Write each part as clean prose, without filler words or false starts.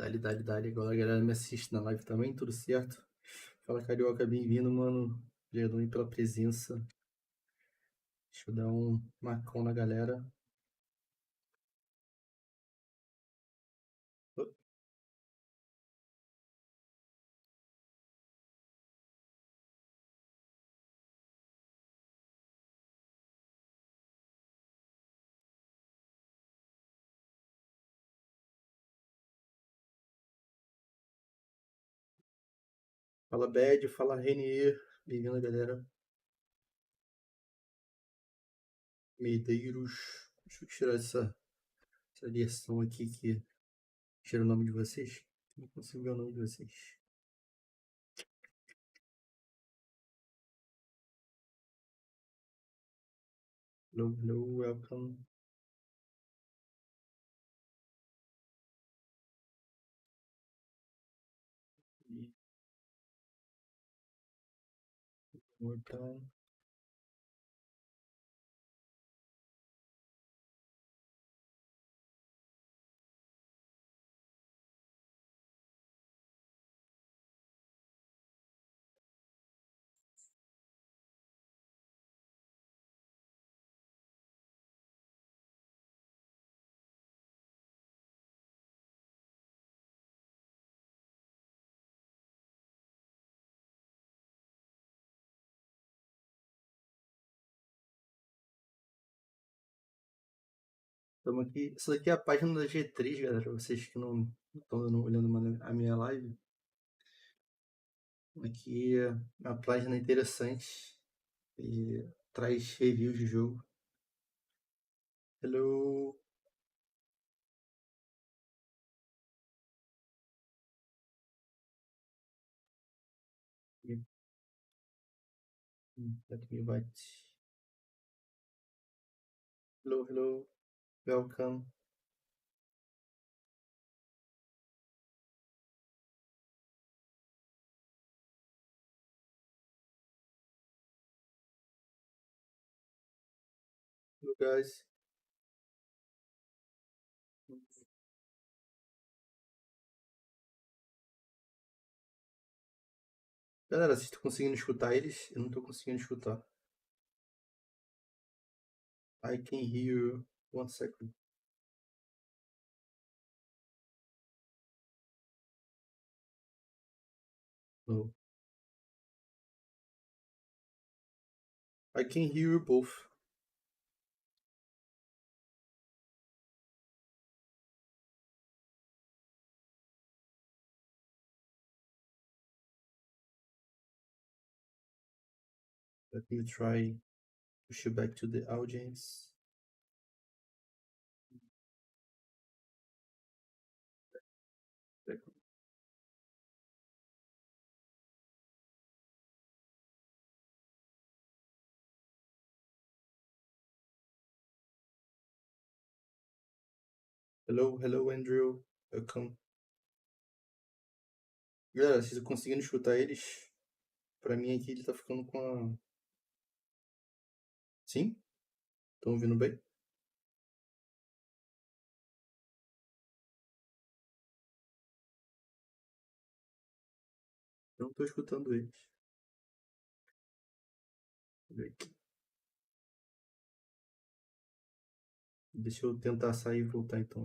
Dali. Agora a galera me assiste na live também, tudo certo? Fala, Carioca, bem-vindo, mano. Obrigado aí pela presença. Deixa eu dar um macão na galera. Fala, Bad, fala, Renier. Bem-vindo, galera. Medeiros. Deixa eu tirar essa ligação aqui que tira o nome de vocês. Não consigo ver o nome de vocês. Hello, welcome. More time. Estamos aqui. Essa daqui é a página da G3, galera. Vocês que não estão olhando a minha live. Aqui é uma página interessante e traz reviews de jogo. Hello. Let me invite. Hello. Welcome. Hello, guys. Galera, vocês estão conseguindo escutar eles? Eu não estou conseguindo escutar. I can hear. 1 second. No. I can hear you both. Let me try push you back to the audience. Hello, Andrew. Welcome. Galera, vocês estão conseguindo escutar eles? Pra mim aqui ele tá ficando com a... Sim? Estão ouvindo bem? Eu não tô escutando eles. Deixa eu tentar sair e voltar então.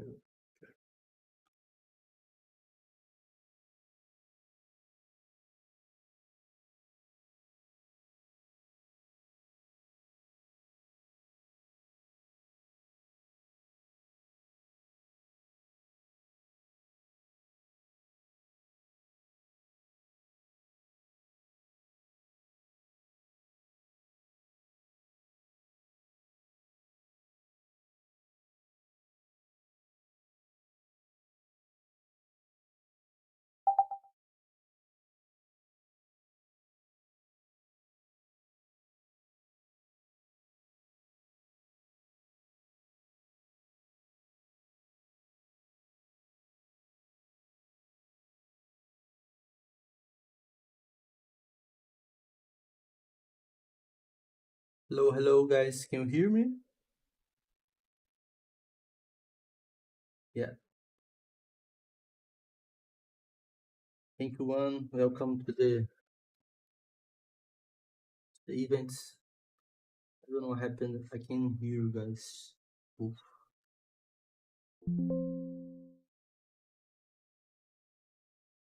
Hello guys, can you hear me? Yeah. Thank you, one. Welcome to the event. I don't know what happened. I can hear you guys. Oof.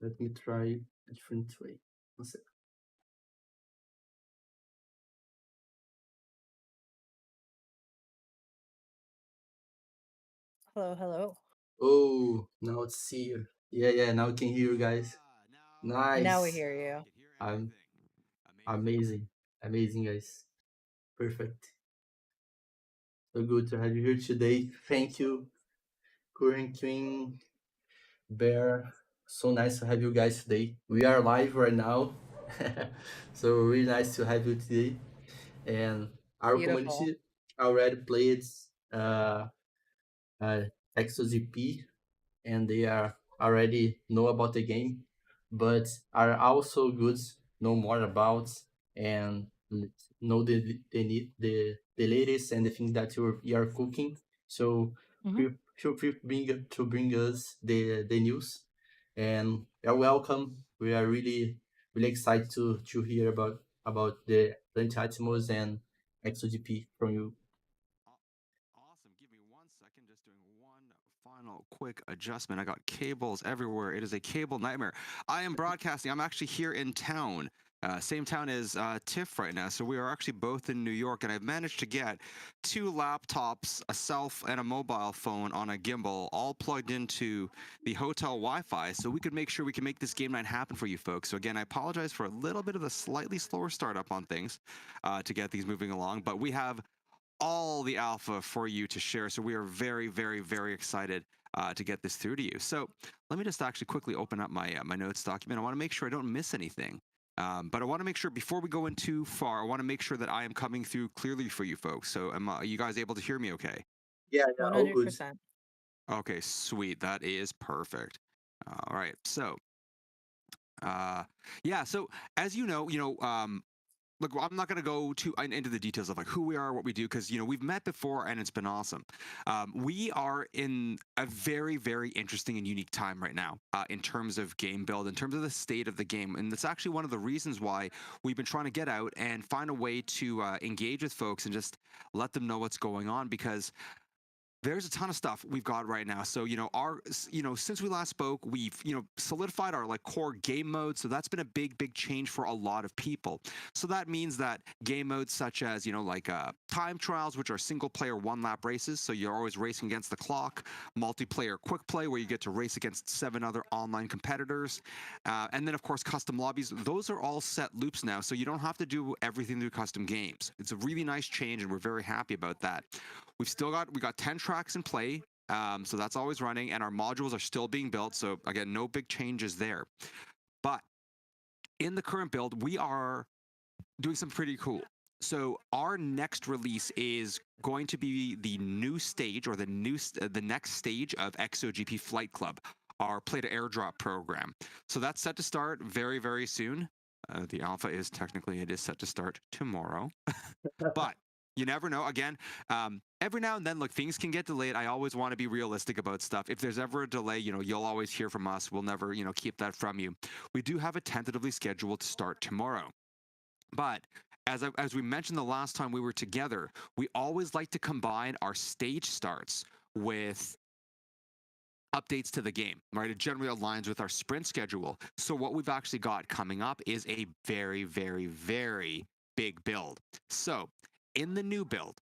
Let me try a different way. One sec. Hello, hello. Oh, now it's here. Yeah. Now I can hear you guys. Now we Nice. hear you. I'm amazing. Amazing, guys. Perfect. So good to have you here today. Thank you, Current Queen, Bear. So nice to have you guys today. We are live right now. So really nice to have you today. And our Beautiful. community already played uh, uh, Exogp, and they are already know about the game, but are also good know more about and know the latest and the things that you are cooking. So Hmm. feel free to bring us the news, and you're welcome. We are really excited to hear about the Atmos and XOGP from you. Awesome. Give me 1 second. Just doing one final quick adjustment. I got cables everywhere. It is a cable nightmare. I am broadcasting. I'm actually here in town. Same town as Tiff right now. So we are actually both in New York, and I've managed to get two laptops, a self, and a mobile phone on a gimbal, all plugged into the hotel Wi-Fi, so we could make sure we can make this game night happen for you folks. So again, I apologize for a little bit of a slightly slower startup on things to get these moving along, but we have all the alpha for you to share. So we are very excited to get this through to you. So let me just actually quickly open up my notes document. I want to make sure I don't miss anything. But I want to make sure before we go in too far, I want to make sure that I am coming through clearly for you folks. So am you guys able to hear me okay? Yeah, all good. 100%. Okay, sweet. That is perfect. All right. So, uh, yeah. So as look, I'm not going to go too into the details of like who we are, what we do, because we've met before and it's been awesome. We are in a very interesting and unique time right now in terms of game build, in terms of the state of the game, and that's actually one of the reasons why we've been trying to get out and find a way to engage with folks and just let them know what's going on because there's a ton of stuff we've got right now. So, since we last spoke, we've, solidified our like core game mode. So that's been a big change for a lot of people. So that means that game modes such as, time trials, which are single player one lap races. So you're always racing against the clock, multiplayer quick play, where you get to race against 7 other online competitors. And then, of course, custom lobbies. Those are all set loops now. So you don't have to do everything through custom games. It's a really nice change, and we're very happy about that. We got 10 tracks in play, so that's always running, and our modules are still being built. So again, no big changes there. But in the current build, we are doing something pretty cool. So our next release is going to be the new stage or the next stage of ExoGP Flight Club, our play to airdrop program. So that's set to start very soon. The alpha is technically it is set to start tomorrow. But you never know. Again, every now and then, look, things can get delayed. I always want to be realistic about stuff. If there's ever a delay, you'll always hear from us. We'll never, keep that from you. We do have it tentatively scheduled to start tomorrow. But as we mentioned the last time we were together, we always like to combine our stage starts with updates to the game, right? It generally aligns with our sprint schedule. So what we've actually got coming up is a very big build. So in the new build,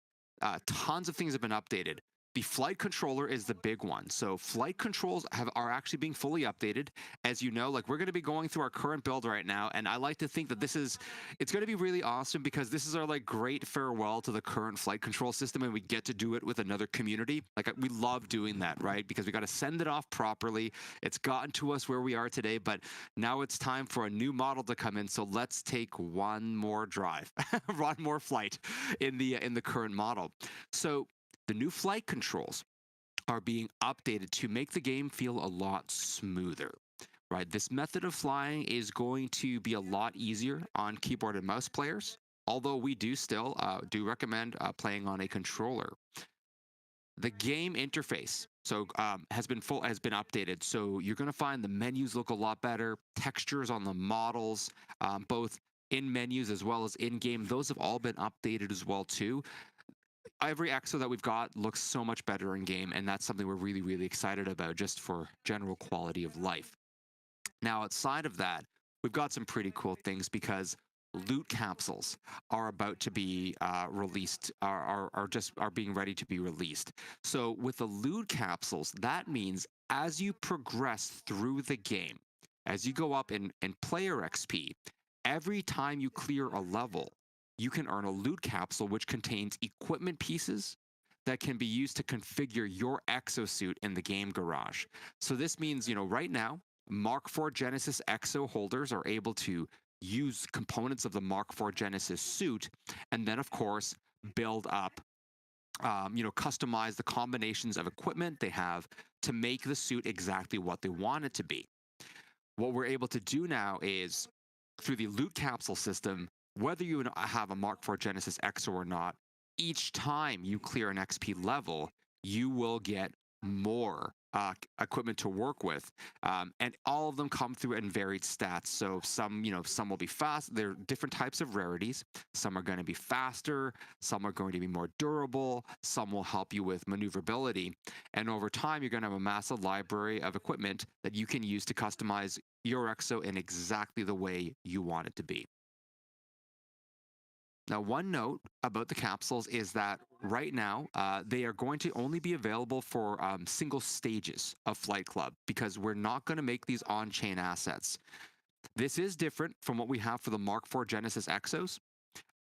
tons of things have been updated. The flight controller is the big one. So flight controls are actually being fully updated. As you know, like we're going to be going through our current build right now, and I like to think that it's going to be really awesome because this is our like great farewell to the current flight control system, and we get to do it with another community. Like we love doing that, right? Because we got to send it off properly. It's gotten to us where we are today, but now it's time for a new model to come in. So let's take one more drive, one more flight in the current model. So the new flight controls are being updated to make the game feel a lot smoother. Right, this method of flying is going to be a lot easier on keyboard and mouse players. Although we do still do recommend playing on a controller. The game interface has been updated, so you're going to find the menus look a lot better. Textures on the models, both in menus as well as in game, those have all been updated as well too. Every EXO that we've got looks so much better in game, and that's something we're really, really excited about just for general quality of life. Now, outside of that, we've got some pretty cool things because loot capsules are about to be released, are being ready to be released. So with the loot capsules, that means as you progress through the game, as you go up in player XP, every time you clear a level, you can earn a loot capsule which contains equipment pieces that can be used to configure your exosuit in the game garage. So this means, right now, Mark IV Genesis Exo holders are able to use components of the Mark IV Genesis suit, and then, of course, build up, customize the combinations of equipment they have to make the suit exactly what they want it to be. What we're able to do now is, through the loot capsule system, whether you have a Mark IV Genesis Exo or not, each time you clear an XP level, you will get more equipment to work with, and all of them come through in varied stats. So some will be fast. There are different types of rarities. Some are going to be faster. Some are going to be more durable. Some will help you with maneuverability. And over time, you're going to have a massive library of equipment that you can use to customize your EXO in exactly the way you want it to be. Now, one note about the capsules is that right now, they are going to only be available for single stages of Flight Club because we're not going to make these on-chain assets. This is different from what we have for the Mark IV Genesis Exos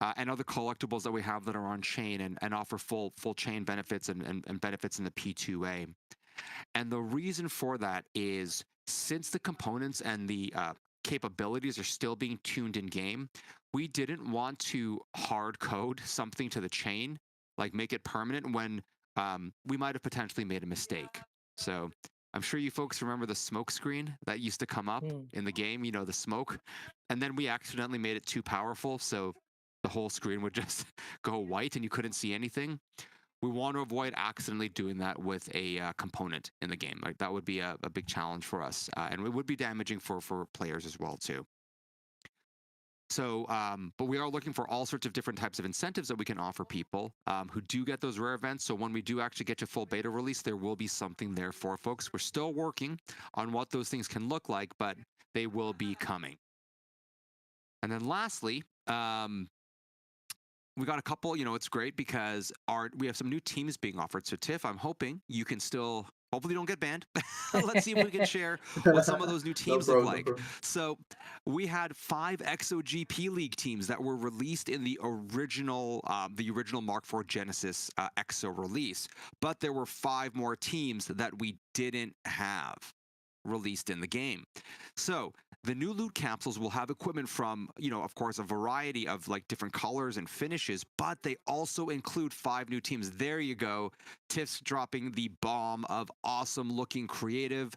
and other collectibles that we have that are on-chain and offer full chain benefits and benefits in the P2A. And the reason for that is since the components and the capabilities are still being tuned in game, we didn't want to hard code something to the chain, like make it permanent when we might have potentially made a mistake. So I'm sure you folks remember the smoke screen that used to come up in the game, the smoke. And then we accidentally made it too powerful, so the whole screen would just go white and you couldn't see anything. We want to avoid accidentally doing that with a component in the game. Like that would be a big challenge for us, and it would be damaging for players as well too. So, but we are looking for all sorts of different types of incentives that we can offer people who do get those rare events. So when we do actually get to full beta release, there will be something there for folks. We're still working on what those things can look like, but they will be coming. And then lastly, we got a couple, it's great because we have some new teams being offered. So Tiff, I'm hoping you can still, hopefully don't get banned. Let's see if we can share what some of those new teams look like. So we had 5 Exogp League teams that were released in the original Mark IV Genesis Exo release, but there were 5 more teams that we didn't have released in the game. So the new loot capsules will have equipment from, of course, a variety of like different colors and finishes, but they also include 5 new teams. There you go. Tiff's dropping the bomb of awesome looking creative.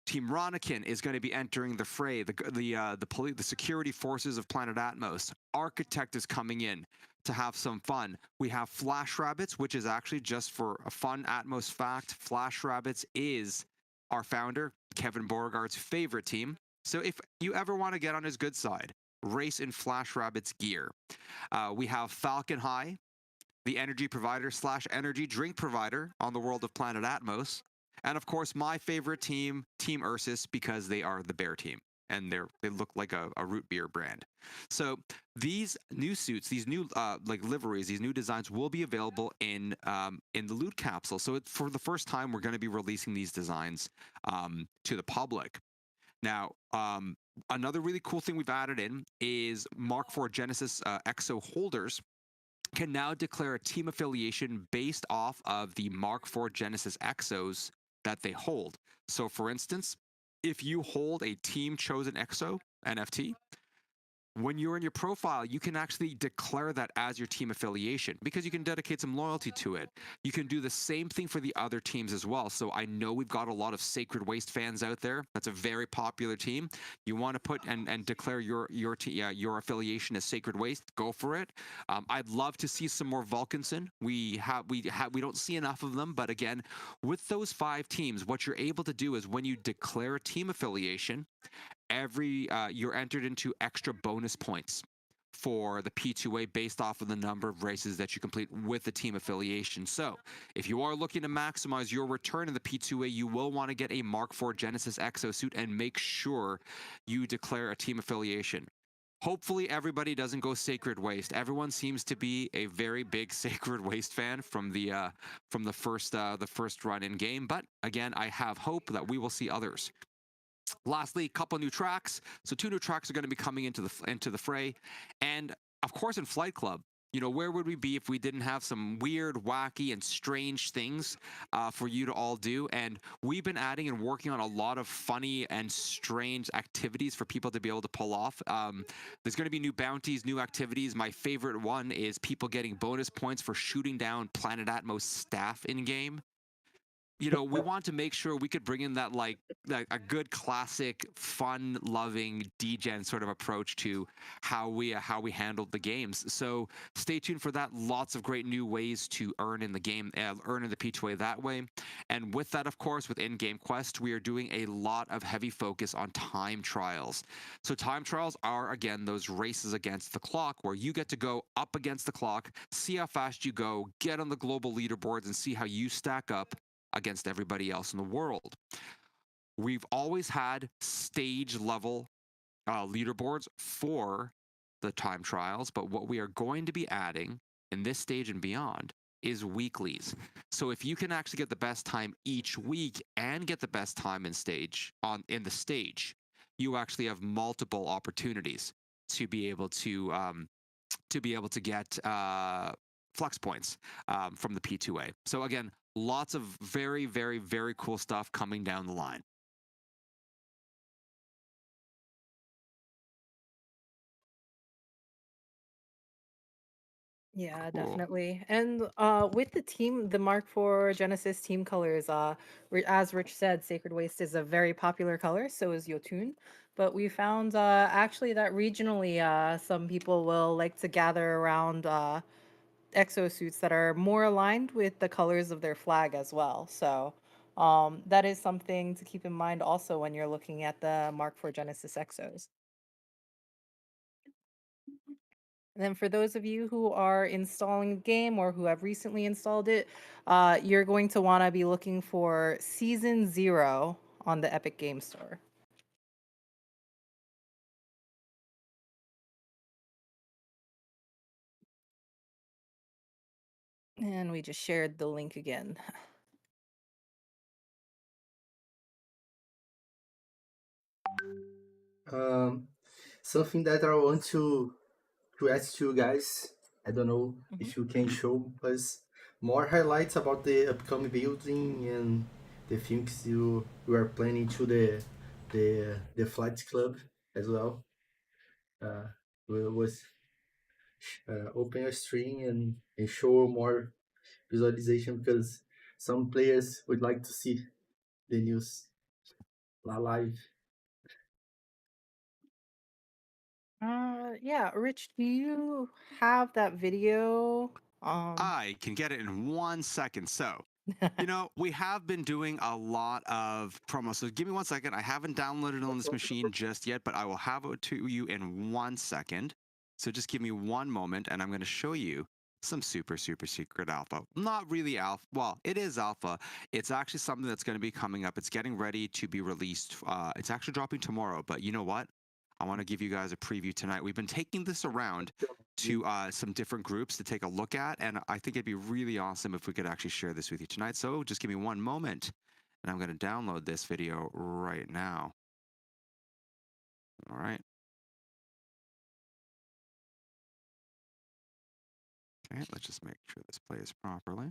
Team Ronikin is going to be entering the fray. The security forces of Planet Atmos. Architect is coming in to have some fun. We have Flash Rabbits, which is actually just for a fun Atmos fact. Flash Rabbits is our founder, Kevin Beauregard's favorite team. So if you ever want to get on his good side, race in Flash Rabbits gear. We have Falcon High, the energy provider / energy drink provider on the world of Planet Atmos. And of course, my favorite team, Team Ursus, because they are the bear team. And they look like a root beer brand. So these new suits, these new liveries, these new designs will be available in the loot capsule. So for the first time, we're going to be releasing these designs to the public. Now, another really cool thing we've added in is Mark IV Genesis Exo holders can now declare a team affiliation based off of the Mark IV Genesis Exos that they hold. So, for instance, if you hold a team chosen Exo NFT, when you're in your profile, you can actually declare that as your team affiliation because you can dedicate some loyalty to it. You can do the same thing for the other teams as well. So I know we've got a lot of Sacred Waste fans out there. That's a very popular team. You want to put and declare your affiliation as Sacred Waste. Go for it. I'd love to see some more Vulcanson. We don't see enough of them, but again, with those 5 teams, what you're able to do is when you declare a team affiliation, you're entered into extra bonus points for the P2A based off of the number of races that you complete with the team affiliation. So if you are looking to maximize your return in the P2A, you will want to get a Mark IV Genesis exosuit and make sure you declare a team affiliation. Hopefully everybody doesn't go Sacred Waste. Everyone seems to be a very big Sacred Waste fan from the first run in game, but again, I have hope that we will see others. Lastly, a couple new tracks. So 2 new tracks are going to be coming into the fray, and of course in Flight Club. You know, where would we be if we didn't have some weird, wacky, and strange things for you to all do? And we've been adding and working on a lot of funny and strange activities for people to be able to pull off. There's going to be new bounties, new activities. My favorite one is people getting bonus points for shooting down Planet Atmos staff in game. You know, we want to make sure we could bring in that like a good classic fun loving degen sort of approach to how we handled the games. So stay tuned for that. Lots of great new ways to earn in the game, earn in the P2A that way. And with that, of course, with in-game quest, we are doing a lot of heavy focus on time trials. So time trials are again those races against the clock where you get to go up against the clock, see how fast you go, get on the global leaderboards and see how you stack up against everybody else in the world. We've always had stage level leaderboards for the time trials, but what we are going to be adding in this stage and beyond is weeklies. So if you can actually get the best time each week and get the best time in the stage, you actually have multiple opportunities to be able to get flex points from the P2A. So again, lots of very, very, very cool stuff coming down the line. Yeah, Cool. definitely. And with the Mark IV Genesis team colors, as Rich said, Sacred Waste is a very popular color, so is Yotun. But we found actually that regionally, some people will like to gather around exosuits that are more aligned with the colors of their flag as well. So that is something to keep in mind also when you're looking at the Mark IV Genesis exos. And then for those of you who are installing the game or who have recently installed it, you're going to want to be looking for Season 0 on the Epic Game Store. And we just shared the link again. Something that I want to ask you guys. I don't know Mhm. if you can show us more highlights about the upcoming building and the things you are planning to the flight club as well. We was open your stream and show more visualization because some players would like to see the news live. Yeah, Rich, do you have that video? I can get it in 1 second. So, you know, we have been doing a lot of promos. So give me 1 second. I haven't downloaded it on this machine just yet, but I will have it to you in 1 second. So just give me one moment and I'm going to show you some super, super secret alpha. Not really alpha. Well, it is alpha. It's actually something that's going to be coming up. It's getting ready to be released. It's actually dropping tomorrow, but you know what? I want to give you guys a preview tonight. We've been taking this around to some different groups to take a look at, and I think it'd be really awesome if we could actually share this with you tonight. So just give me one moment, and I'm going to download this video right now. All right. Okay, let's just make sure this plays properly.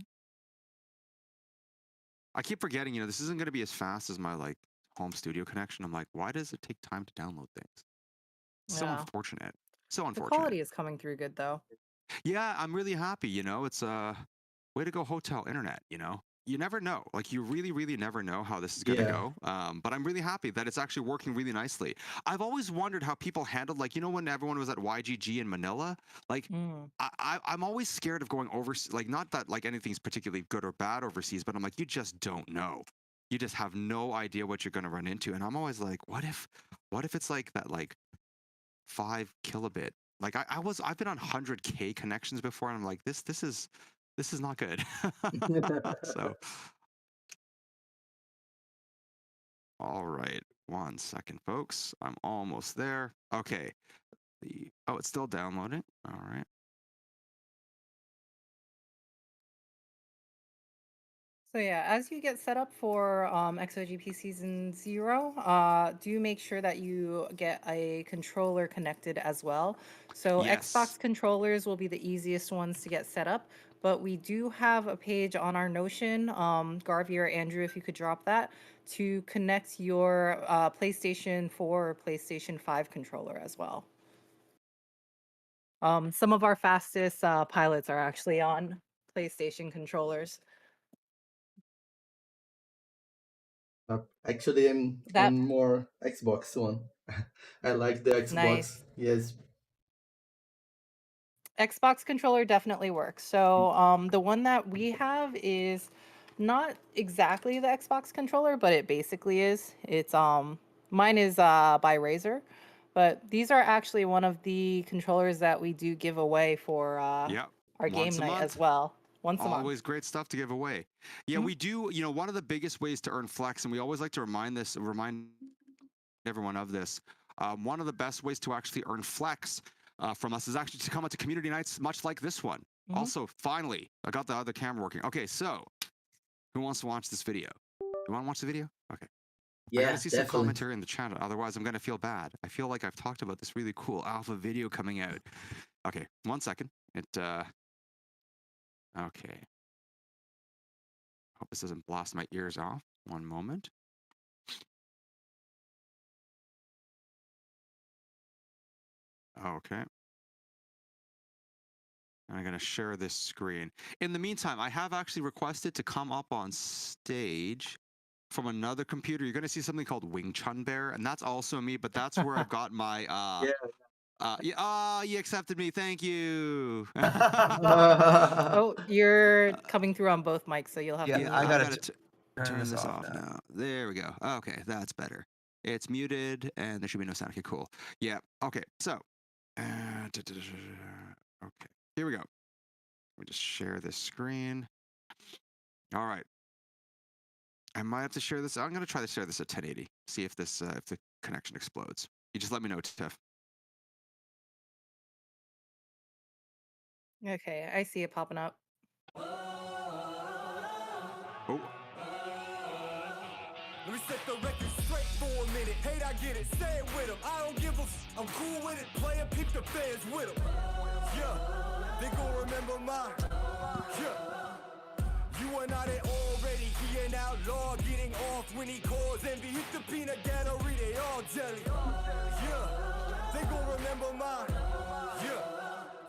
I keep forgetting, you know, this isn't going to be as fast as my like home studio connection. I'm like, why does it take time to download things? So Yeah. unfortunate. So The unfortunate. quality is coming through good though. Yeah, I'm really happy. It's way to go, hotel internet. You never know. Like you really, really never know how this is gonna Yeah. go. But I'm really happy that it's actually working really nicely. I've always wondered how people handled, like, when everyone was at YGG in Manila, like. Mm. I'm always scared of going overseas. Like, not that like anything's particularly good or bad overseas, but I'm like, you just don't know. You just have no idea what you're going to run into. And I'm always like, what if it's like that, like 5 kilobit? Like I've been on 100K connections before, and I'm like, this is not good. So, all right, 1 second, folks. I'm almost there. Okay. It's still downloading. All right. So yeah, as you get set up for Exogp Season 0, do make sure that you get a controller connected as well. So Yes. Xbox controllers will be the easiest ones to get set up, but we do have a page on our Notion, Garvey or Andrew, if you could drop that, to connect your PlayStation 4 or PlayStation 5 controller as well. Some of our fastest pilots are actually on PlayStation controllers. Actually, I'm That more Xbox one. I like the Xbox. nice. Yes. Xbox controller definitely works. So the one that we have is not exactly the Xbox controller, but it basically is. It's mine is by Razer, but these are actually one of the controllers that we do give away for Yep. our game Once a night as month. well. Once a month. Always great stuff to give away. Yeah, Mhm. we do. One of the biggest ways to earn flex, and we always like to remind everyone of this. One of the best ways to actually earn flex from us is actually to come out to community nights, much like this one. Mhm. Also, finally, I got the other camera working. Okay, so who wants to watch this video? You want to watch the video? Okay. I got to Yeah, see some definitely. commentary in the chat. Otherwise, I'm going to feel bad. I feel like I've talked about this really cool alpha video coming out. Okay, 1 second. Okay. Hope this doesn't blast my ears off. One moment. Okay. I'm going to share this screen. In the meantime, I have actually requested to come up on stage from another computer. You're going to see something called Wing Chun Bear, and that's also me, but that's where I've got my you accepted me. Thank you. Oh, you're coming through on both mics, so you'll have to Yeah, mute I I up. gotta got to turn this off now. There we go. Okay, that's better. It's muted, and there should be no sound. Okay, cool. Yeah. Okay. So, okay, here we go. Let me just share this screen. All right. I might have to share this. I'm going to try to share this at 1080. See if if the connection explodes. You just let me know, Tiff. Okay, I see it popping up. Oh, Let me set the record straight for a minute. Hate, I get it, say it with them. I don't give a I'm cool with it. Play and peep the fans with them. Yeah, they gon' remember my. Yeah, you are not it already. He an outlaw getting off when he calls envy. Hit the peanut gallery, they all jelly. Yeah, they gon' remember my. Yeah.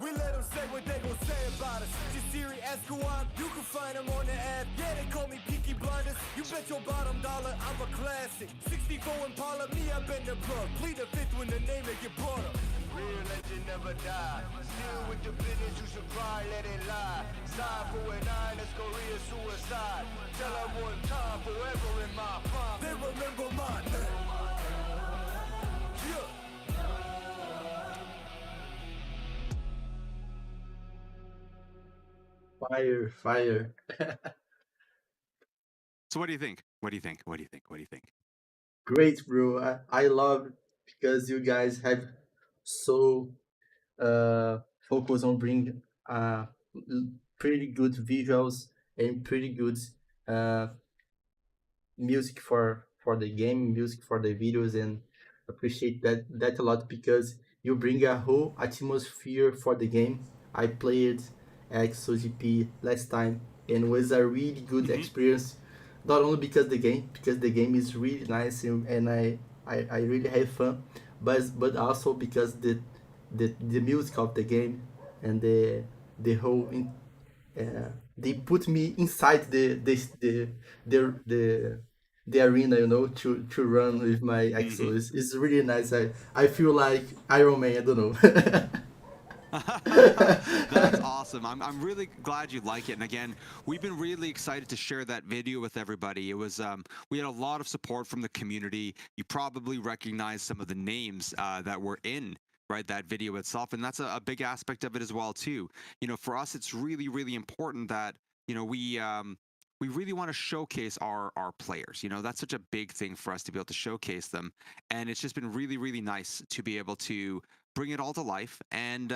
We let them say what they gon' say about us. Just Siri Esquire, you can find them on the app. Yeah, they call me Peaky Blinders. You bet your bottom dollar I'm a classic. 64 Impala, me I bend the plug. Plead the fifth when the name they get brought up. Real legend never die. Still with the business, you should cry, let it lie. Side 4 and 9, that's Korea suicide. Tell them one time, forever in my prime. They remember my name. Yeah. Fire, fire. so what do you think? What do you think? What do you think? What do you think? Great, bro. I love because you guys have so focus on bring pretty good visuals and pretty good uh, music for the game, music for the videos, and appreciate that a lot because you bring a whole atmosphere for the game. I played XOGP last time and was a really good experience. Not only because the game is really nice and I really have fun, but also because the music of the game and the whole they put me inside the the arena, you know, to run with my Hmm. Exo. It's really nice. I feel like Iron Man. I don't know. That's awesome. I'm really glad you like it. And again, we've been really excited to share that video with everybody. It was we had a lot of support from the community. You probably recognize some of the names that were in right that video itself, and that's a big aspect of it as well too. You know, for us, it's really important that you know we really want to showcase our players. You know, that's such a big thing for us to be able to showcase them, and it's just been really nice to be able to bring it all to life and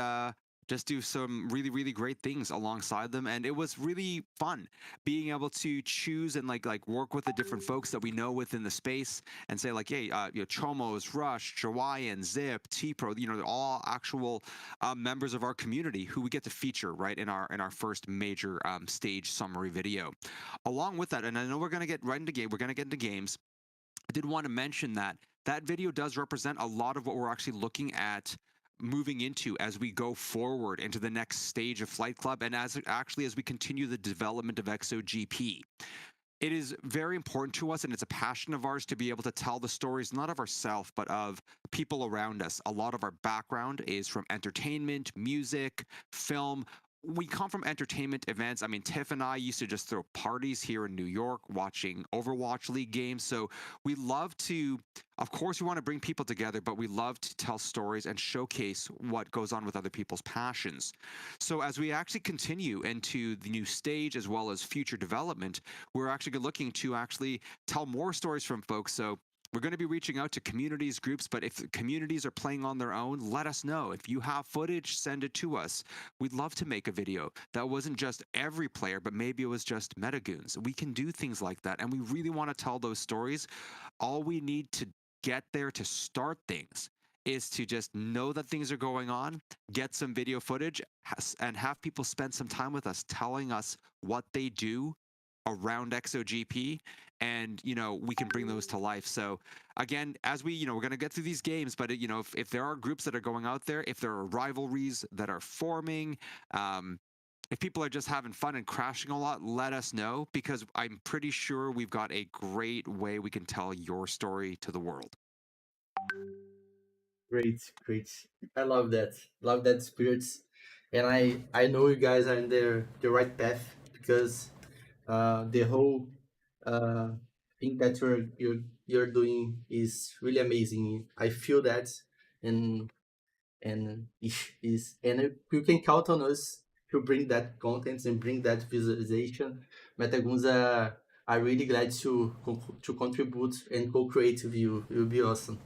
just do some really great things alongside them. And it was really fun being able to choose and like work with the different folks that we know within the space and say like, hey, you know, Chomos, Rush, Jawaian, Zip, T Pro, you know, they're all actual members of our community who we get to feature right in our first major stage summary video. Along with that, and I know we're gonna get right into game, we're gonna get into games. I did want to mention that that video does represent a lot of what we're actually looking at moving into as we go forward into the next stage of Flight Club and as we continue the development of Exogp. It is very important to us and it's a passion of ours to be able to tell the stories not of ourselves but of people around us. A lot of our background is from entertainment, music, film. We come from entertainment events. I mean, Tiff and I used to just throw parties here in New York watching Overwatch League games. So we love to, of course, we want to bring people together, but we love to tell stories and showcase what goes on with other people's passions. So as we actually continue into the new stage as well as future development, we're actually looking to actually tell more stories from folks. So we're going to be reaching out to communities, groups, but if communities are playing on their own, let us know. If you have footage, send it to us. We'd love to make a video that wasn't just every player, but maybe it was just Metagoons. We can do things like that, and we really want to tell those stories. All we need to get there to start things is to just know that things are going on, get some video footage, and have people spend some time with us telling us what they do around Exogp, and you know we can bring those to life. So again, as we, you know, we're going to get through these games, but you know, if there are groups that are going out there, if there are rivalries that are forming, if people are just having fun and crashing a lot, let us know, because I'm pretty sure we've got a great way we can tell your story to the world. Great, great. I love that. Love that spirits, and I know you guys are in the right path because the whole uh thing that you're doing is really amazing. I feel that, and you can count on us to bring that content and bring that visualization. Metagoons are really glad to contribute and co-create with you. It will be awesome.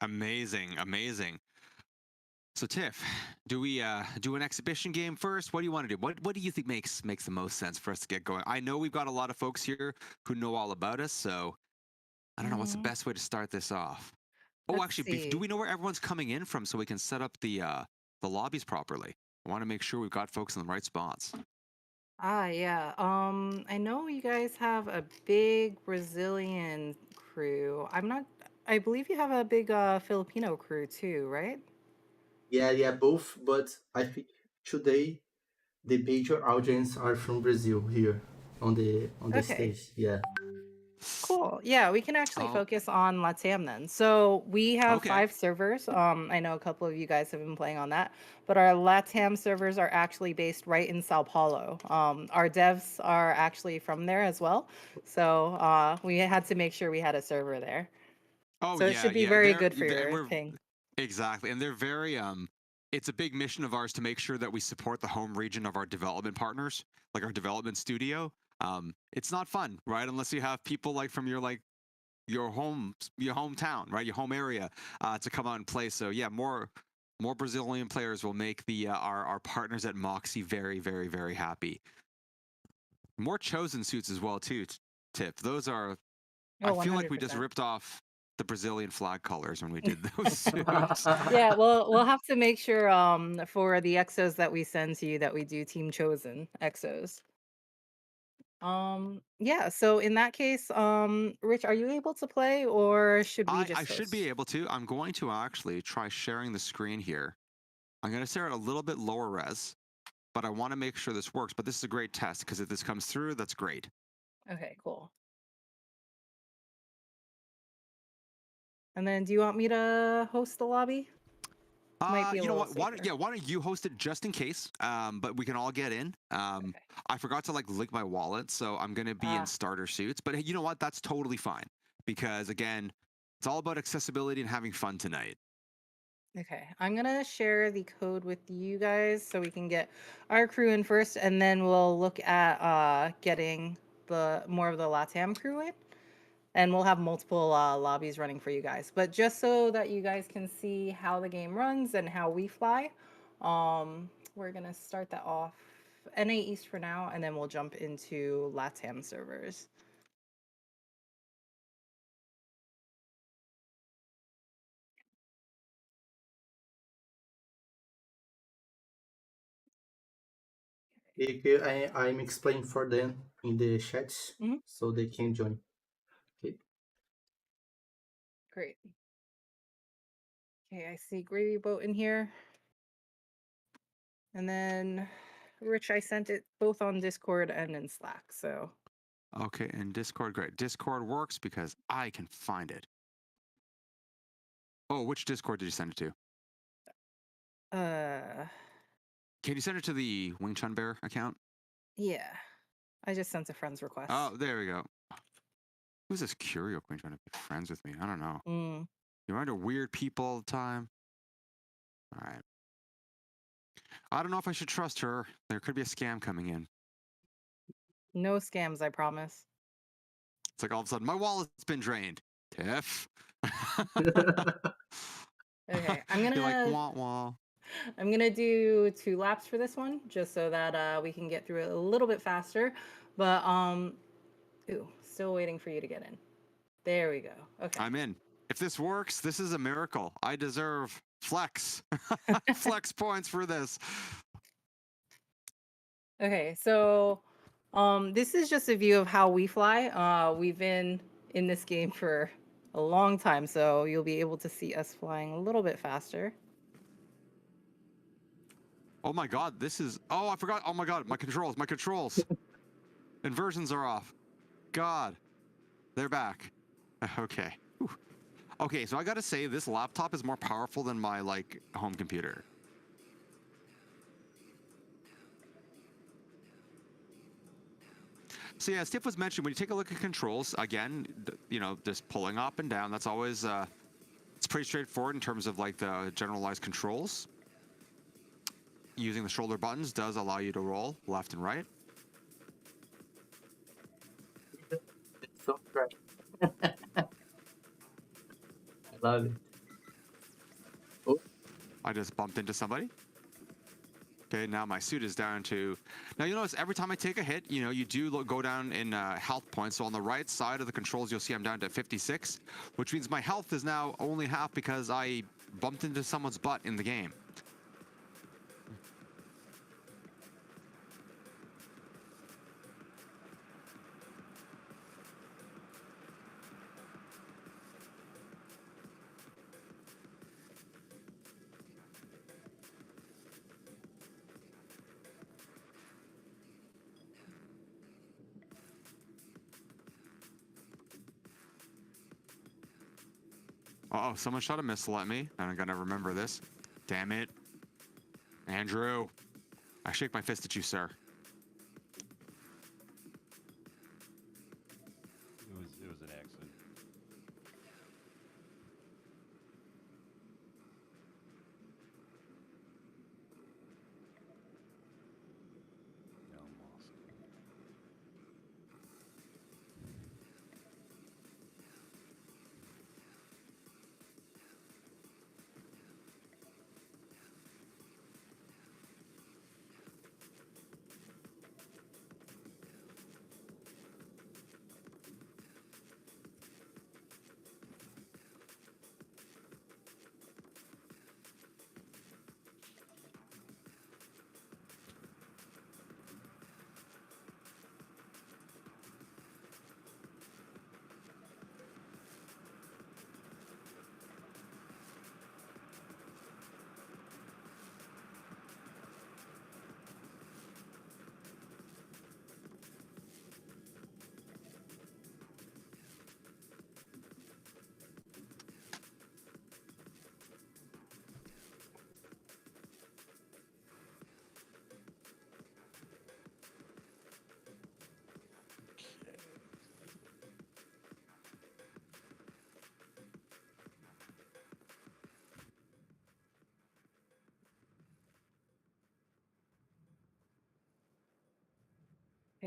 Amazing. So Tiff, do we do an exhibition game first? What do you want to do? What do you think makes the most sense for us to get going? I know we've got a lot of folks here who know all about us, so I don't know what's the Hmm. best way to start this off. Oh, Let's actually, do see. we know where everyone's coming in from so we can set up the lobbies properly? I want to make sure we've got folks in the right spots. Ah, yeah. I know you guys have a big Brazilian crew. I believe you have a big Filipino crew too, right? Yeah, both. But I think today the major audience are from Brazil here on the Okay. stage. Yeah, Cool. Yeah, we can actually Oh, focus on LATAM then. So we have okay. 5 servers. I know a couple of you guys have been playing on that, but our LATAM servers are actually based right in Sao Paulo. Our devs are actually from there as well. So we had to make sure we had a server there. Oh So it yeah, should be yeah. very They're good for and your we're thing. exactly, and they're very it's a big mission of ours to make sure that we support the home region of our development partners, like our development studio. It's not fun, right? Unless you have people like from your hometown, right? Your home area to come out and play. So yeah, more Brazilian players will make the our partners at Moxie very happy. More chosen suits as well too. Tip. Those are I Oh, feel like we just 100%. ripped off the Brazilian flag colors when we did those suits. Yeah, we'll have to make sure for the exos that we send to you that we do team chosen exos. Yeah, so in that case, Rich, are you able to play or should we I just should be host? able to. I'm going to actually try sharing the screen here. I'm going to stare at a little bit lower res, but I want to make sure this works. But this is a great test because if this comes through, that's great. Okay, cool. And then do you want me to host the lobby? Might be a You know little what? safer. Why don't you host it just in case? But we can all get in. Okay. I forgot to like link my wallet, so I'm gonna be in Ah, starter suits. But hey, you know what? That's totally fine because again, it's all about accessibility and having fun tonight. okay. I'm gonna share the code with you guys so we can get our crew in first, and then we'll look at getting the more of the LATAM crew in. And we'll have multiple lobbies running for you guys. But just so that you guys can see how the game runs and how we fly, we're gonna start that off NA East for now, and then we'll jump into LATAM servers. I'm explaining for them in the chat Mhm. so they can join. Okay. Great. Okay, I see Gravy Boat in here. And then Rich, I sent it both on Discord and in Slack. So Okay, and Discord, great. Discord works because I can find it. Oh, which Discord did you send it to? Can you send it to the Wing Chun Bear account? yeah. I just sent a friend's request. Oh, there we go. Who's this Curio Queen trying to be friends with me? I don't know. Mm. You run into weird people all the time. All right. I don't know if I should trust her. There could be a scam coming in. No scams, I promise. It's like all of a sudden, my wallet's been drained. Tiff. Okay, You're like, wah wah. I'm gonna do 2 laps for this one, just so that we can get through it a little bit faster. But ooh, still waiting for you to get in. There we go. Okay. I'm in. If this works, this is a miracle. I deserve flex. Flex points for this. Okay, so this is just a view of how we fly. We've been in this game for a long time, so you'll be able to see us flying a little bit faster. Oh my god, this is. Oh, I forgot. Oh my god, my controls. My controls. Inversions are off. God, they're back. Okay. Whew. Okay, so I gotta say, this laptop is more powerful than my like home computer. So yeah, as Tiff was mentioning, when you take a look at controls, again, you know, just pulling up and down, that's always, it's pretty straightforward in terms of like the generalized controls. Using the shoulder buttons does allow you to roll left and right. So great. I love it. Oh, I just bumped into somebody. Okay, now my suit is down to... Now you notice every time I take a hit, you know, you do go down in health points. So on the right side of the controls, you'll see I'm down to 56, which means my health is now only half because I bumped into someone's butt in the game. Uh oh, someone shot a missile at me, and I'm gonna remember this. Damn it. Andrew, I shake my fist at you, sir. It was an accident. Yeah, I'm lost.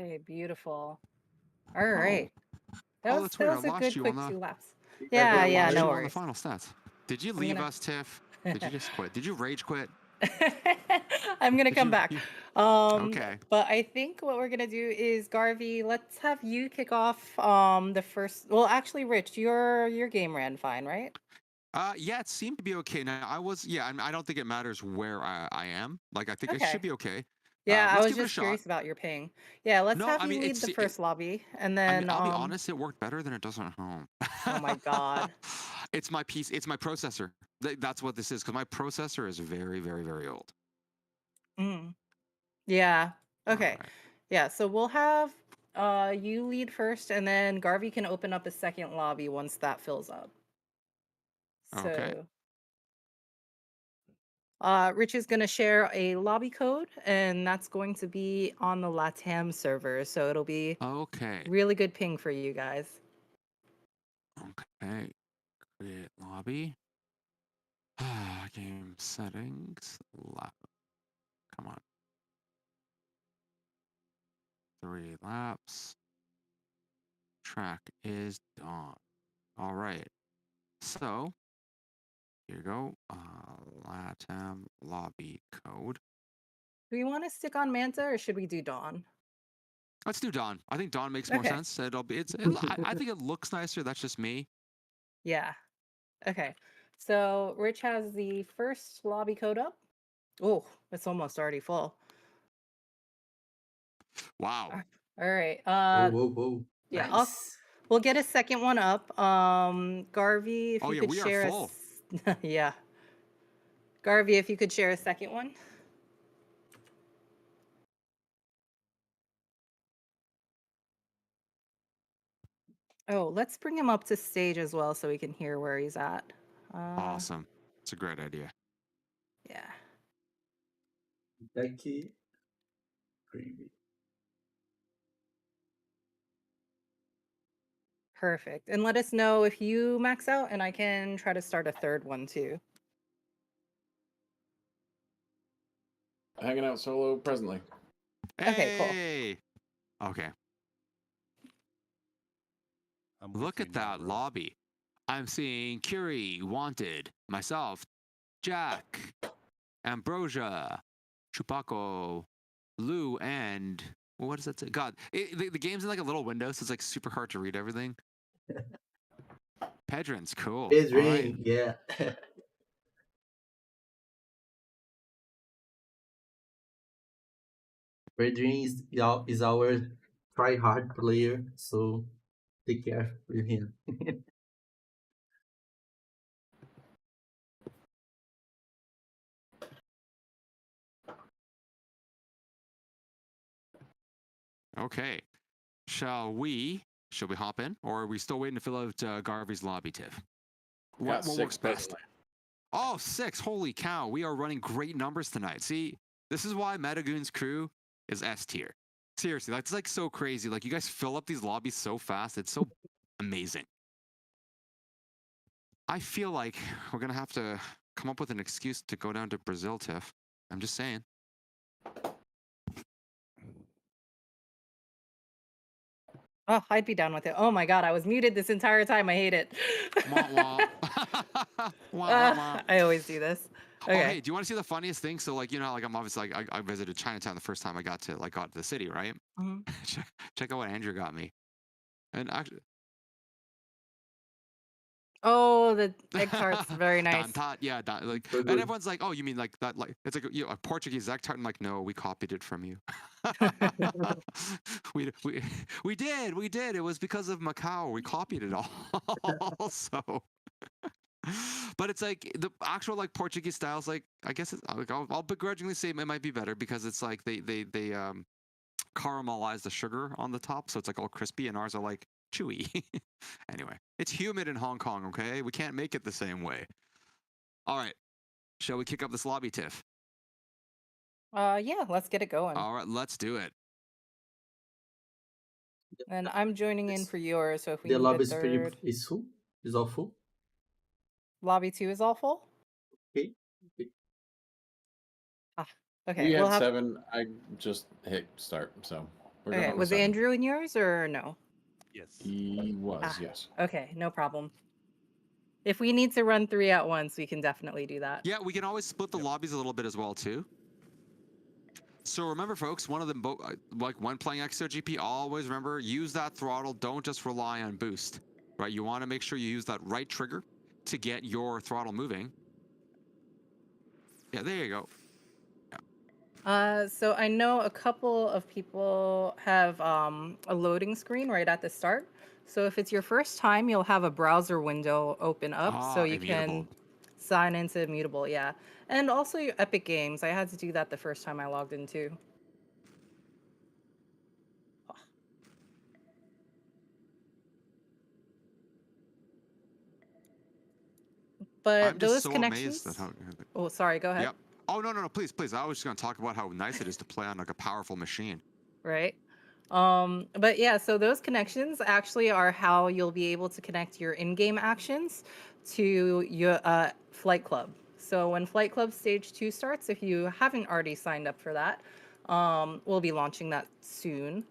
Okay, beautiful. All Oh. right. That Oh, was that's weird. I a lost good you on quick the. 2 laps. You guys Yeah, are I yeah, lost no you alive. on the worries. final stats. Did you I'm leave gonna- us, Tiff? Did you just quit? Did you rage quit? I'm gonna Did come you? back. Okay. But I think what we're gonna do is Garvey, let's have you kick off the first. Well, actually, Rich, your game ran fine, right? Yeah, it seemed to be okay. Now I don't think it matters where I am. Like, I think it Okay. should be okay. Yeah, I Let's was give it a just shot. curious about your ping. Yeah, let's No, have I you mean lead the it, first lobby, and I mean, then I'll be honest, it worked better than it does at home. Oh my God. It's my piece. It's my processor. That's what this is, because my processor is very, very, very old. Mm. Yeah. All Okay. right. Yeah, so we'll have you lead first, and then Garvey can open up a second lobby once that fills up. Okay. So Rich is going to share a lobby code, and that's going to be on the LATAM server. So it'll be Okay. really good ping for you guys. Okay. Create lobby. Game settings. Come on. 3 laps. Track is done. All right. So here you go. LATAM lobby code. Do we want to stick on Manta, or should we do Dawn? Let's do Dawn. I think Dawn makes more Okay. sense. I think it looks nicer. That's just me. Yeah. Okay. So Rich has the first lobby code up. Oh, it's almost already full. Wow. All right. Whoa, whoa. Yeah, Nice. we'll get a second one up. Garvey, if Oh you yeah, could we are share full. yeah. Garvey, if you could share a second one. Oh, let's bring him up to stage as well so we can hear where he's at. Awesome. It's a great idea. Yeah. Becky. Creamy. Perfect. And let us know if you max out, and I can try to start a third one too. Hanging out solo presently. Okay, cool. Hey. Okay. I'm with Look you at now, that bro. lobby. I'm seeing Curie, Wanted, myself, Jack, Ambrosia, Chupaco, Lou, and what does that say? God, the game's in like a little window, so it's like super hard to read everything. Pedrin's cool. All right. Pedrin, yeah. Pedrin is our try hard player, so take care with him. Okay. Shall we hop in, or are we still waiting to fill out Garvey's lobby, Tiff? What Got works 6 best? presently. Oh, 6. Holy cow. We are running great numbers tonight. See, this is why Metagoon's crew is S tier. Seriously, that's like so crazy. Like, you guys fill up these lobbies so fast. It's so amazing. I feel like we're going to have to come up with an excuse to go down to Brazil, Tiff. I'm just saying. Oh, I'd be down with it. Oh my God, I was muted this entire time. I hate it. Wah, wah. Wah, wah, wah. I always do this. Oh, Okay. hey, do you want to see the funniest thing? So, like, you know, like, I'm obviously, like, I visited Chinatown the first time I got to the city, right? Mhm. Check out what Andrew got me. And actually, Oh, the egg tart's very nice. Don Tot, yeah, like, So and good. everyone's like, oh, you mean like that? Like, it's like, you know, a Portuguese egg tart. I'm like, no, we copied it from you. we did. It was because of Macau. We copied it all. So, but it's like the actual like Portuguese styles. Like, I guess I'll begrudgingly say it might be better because it's like they caramelize the sugar on the top, so it's like all crispy, and ours are like chewy. Anyway, it's humid in Hong Kong, okay? We can't make it the same way. All right. Shall we kick up this lobby, Tiff? Yeah, let's get it going. All right, let's do it. And I'm joining in for yours, so if we The need a lobby is pretty third. is full. Is all full. Lobby 2 is all full? Okay. Ah, okay. We We'll had have 7. I just hit start, so We're Okay, gonna was resign him. Andrew in yours or no? Yes. He was, Ah. yes. Okay, no problem. If we need to run 3 at once, we can definitely do that. Yeah, we can always split the Yep. lobbies a little bit as well too. So remember, folks, one of them, like when playing Exogp, always remember, use that throttle. Don't just rely on boost, right? You want to make sure you use that right trigger to get your throttle moving. Yeah, there you go. So I know a couple of people have a loading screen right at the start. So if it's your first time, you'll have a browser window open up so you Immutable. can sign into Immutable, yeah. And also your Epic Games. I had to do that the first time I logged in too. But I'm just those so connections. amazed at how. Oh, sorry, go ahead. Yep. Oh no, please. I was just gonna talk about how nice it is to play on like a powerful machine. Right. But yeah, so those connections actually are how you'll be able to connect your in-game actions to your Flight Club. So when Flight Club Stage 2 starts, if you haven't already signed up for that, we'll be launching that soon.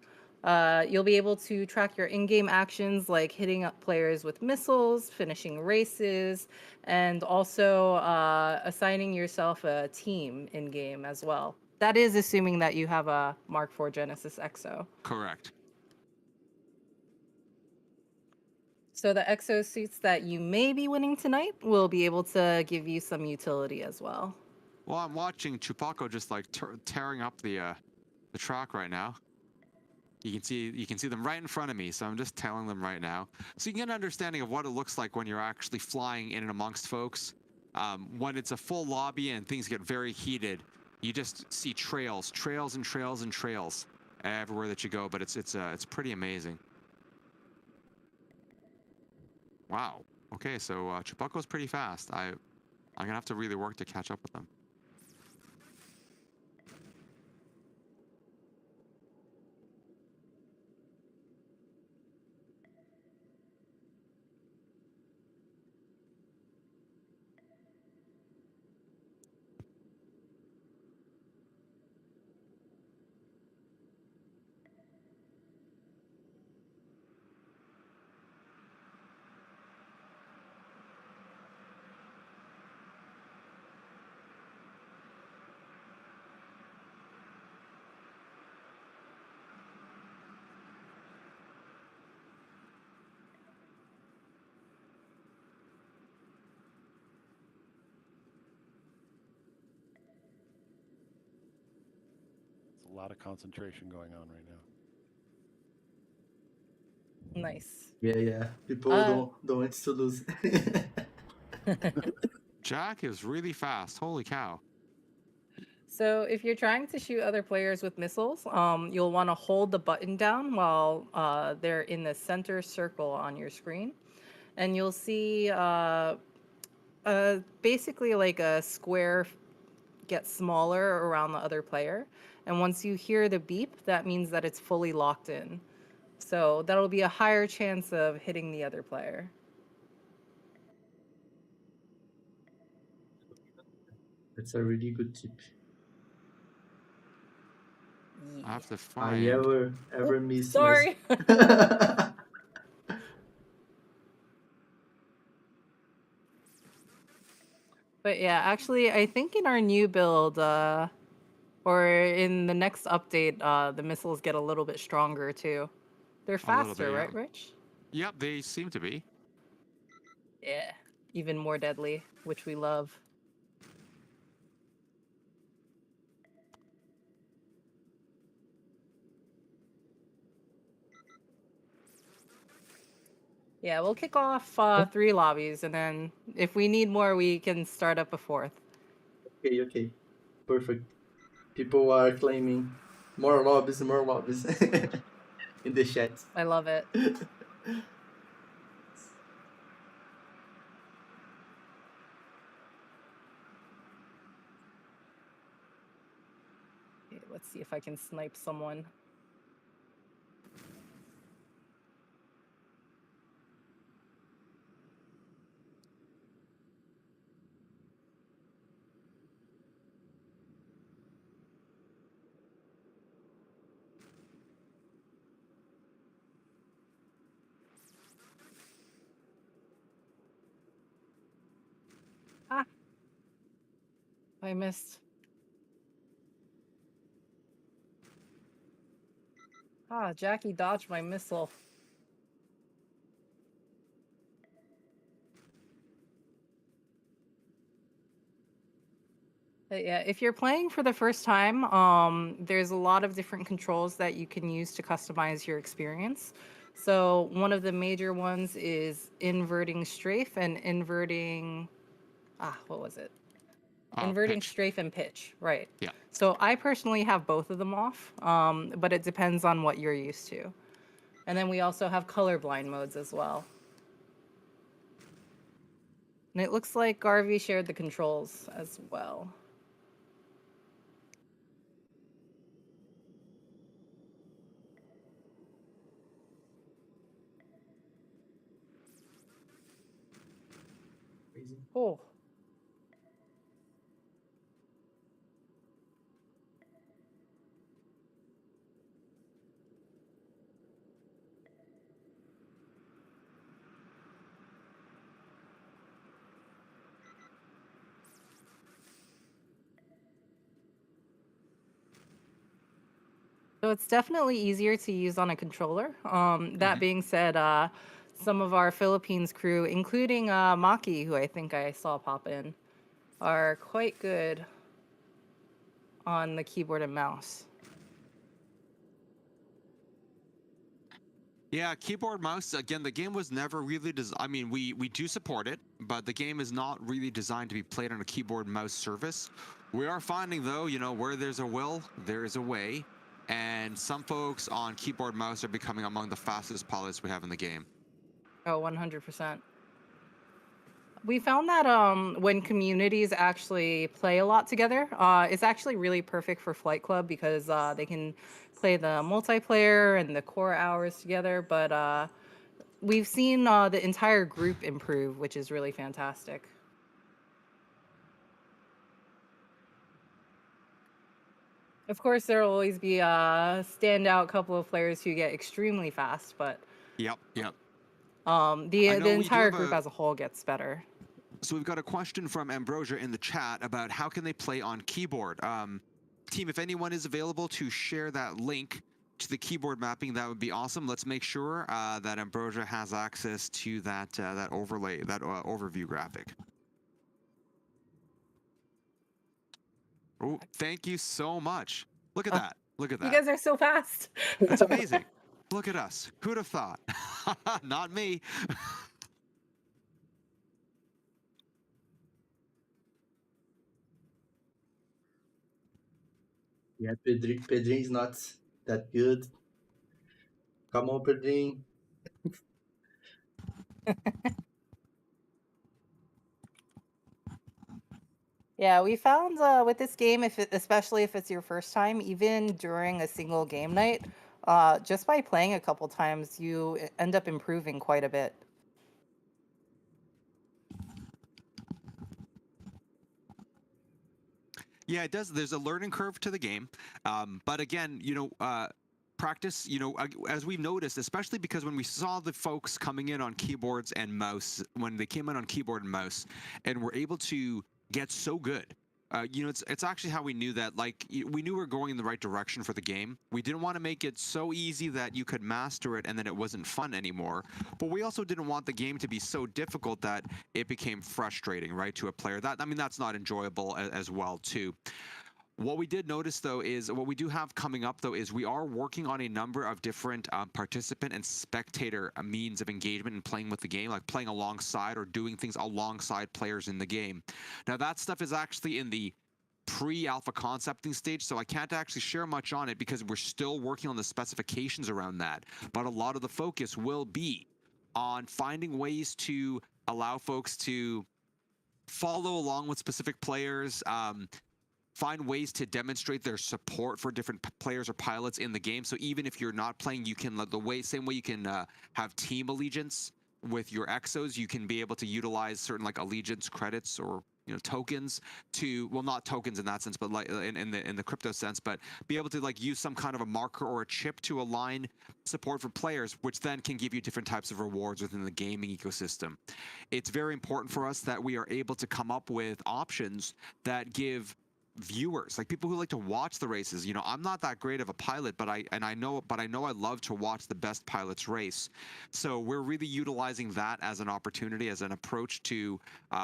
You'll be able to track your in-game actions like hitting up players with missiles, finishing races, and also assigning yourself a team in-game as well. That is assuming that you have a Mark IV Genesis Exo. Correct. So the exo suits that you may be winning tonight will be able to give you some utility as well. Well, I'm watching Chupaco just like tearing up the track right now. You can see them right in front of me, so I'm just telling them right now. So you can get an understanding of what it looks like when you're actually flying in and amongst folks. When it's a full lobby and things get very heated, you just see trails and trails and trails everywhere that you go. But it's pretty amazing. Wow. Okay, so Chupaco's pretty fast. I'm gonna have to really work to catch up with them. There's a lot of concentration going on right now. Nice. Yeah. People don't want to lose. Jack is really fast. Holy cow. So if you're trying to shoot other players with missiles, you'll want to hold the button down while they're in the center circle on your screen. And you'll see basically like a square get smaller around the other player. And once you hear the beep, that means that it's fully locked in. So that'll be a higher chance of hitting the other player. That's a really good tip. I have to I find. ever miss Sorry. But yeah, actually, I think in our new build, or in the next update, the missiles get a little bit stronger too. They're A little faster, bit, yeah. right, Rich? Yep, they seem to be. Yeah. Even more deadly, which we love. Yeah, we'll kick off 3 lobbies, and then if we need more, we can start up a 4th. Okay. Perfect. People are claiming more lobbies in the chat. I love it. Okay, let's see if I can snipe someone. Ah, I missed. Ah, Jackie dodged my missile. But yeah, if you're playing for the first time, there's a lot of different controls that you can use to customize your experience. So one of the major ones is inverting strafe and inverting, what was it? Inverting Pitch. strafe and pitch, right. Yeah. So I personally have both of them off, but it depends on what you're used to. And then we also have colorblind modes as well. And it looks like Garvey shared the controls as well. Crazy. Oh. So it's definitely easier to use on a controller. That being said, some of our Philippines crew, including Maki, who I think I saw pop in, are quite good on the keyboard and mouse. Yeah, keyboard mouse. Again, the game was never really I mean, we do support it, but the game is not really designed to be played on a keyboard mouse surface. We are finding though, where there's a will, there is a way, and some folks on keyboard mouse are becoming among the fastest pilots we have in the game. Oh, 100%. We found that when communities actually play a lot together, it's actually really perfect for Flight Club because they can play the multiplayer and the core hours together. But we've seen the entire group improve, which is really fantastic. Of course, there will always be a standout couple of players who get extremely fast, but Yep. the entire group as a whole gets better. So we've got a question from Ambrosia in the chat about how can they play on keyboard. Team, if anyone is available to share that link to the keyboard mapping, that would be awesome. Let's make sure that Ambrosia has access to that overlay, that overview graphic. Oh, thank you so much. Look at that. Look at that. You guys are so fast. That's amazing. Look at us. Who'd have thought? Not me. Yeah, Pedrin's not that good. Come on, Pedrin. Yeah, we found with this game, especially if it's your first time, even during a single game night, just by playing a couple times, you end up improving quite a bit. Yeah, it does. There's a learning curve to the game. But again, practice, as we've noticed, especially because when we saw the folks coming in on keyboards and mouse, when they came in on keyboard and mouse and were able to get so good, it's actually how we knew that, we knew we were going in the right direction for the game. We didn't want to make it so easy that you could master it and then it wasn't fun anymore. But we also didn't want the game to be so difficult that it became frustrating, right, to a player. That's not enjoyable as well, too. What we did notice, though, is what we do have coming up, though, is we are working on a number of different participant and spectator means of engagement and playing with the game, like playing alongside or doing things alongside players in the game. Now, that stuff is actually in the pre-alpha concepting stage, so I can't actually share much on it because we're still working on the specifications around that. But a lot of the focus will be on finding ways to allow folks to follow along with specific players, find ways to demonstrate their support for different players or pilots in the game. So even if you're not playing, you can same way you can have team allegiance with your exos, you can be able to utilize certain allegiance credits or tokens to, well, not tokens in that sense, but like in the crypto sense, but be able to like use some kind of a marker or a chip to align support for players, which then can give you different types of rewards within the gaming ecosystem. It's very important for us that we are able to come up with options that give viewers, like people who like to watch the races. I'm not that great of a pilot, but I know I love to watch the best pilots race. So we're really utilizing that as an opportunity, as an approach to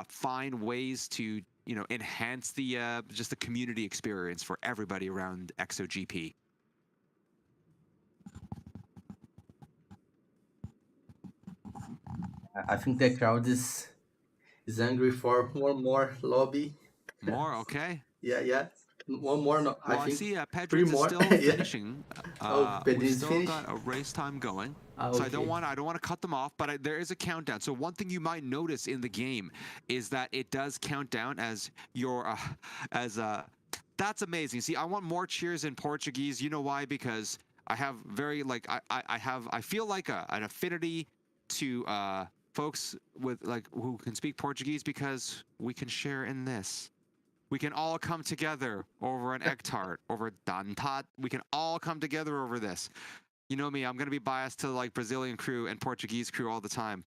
find ways to enhance the just the community experience for everybody around Exogp. I think the crowd is hungry for one more lobby. More, okay. Yeah. One more. No, I Well, I think see 3 Pedrins is more. still Yeah. finishing. Oh, We've Pedrin's still finished. got a race time going. So I Okay. don't want to cut them off, but there is a countdown. So one thing you might notice in the game is that it does count down as your that's amazing. See, I want more cheers in Portuguese. You know why? Because I have very like I feel like an affinity to folks with like who can speak Portuguese, because we can share in this. We can all come together over an egg tart, over dantat. We can all come together over this. You know me, I'm going to be biased to like Brazilian crew and Portuguese crew all the time.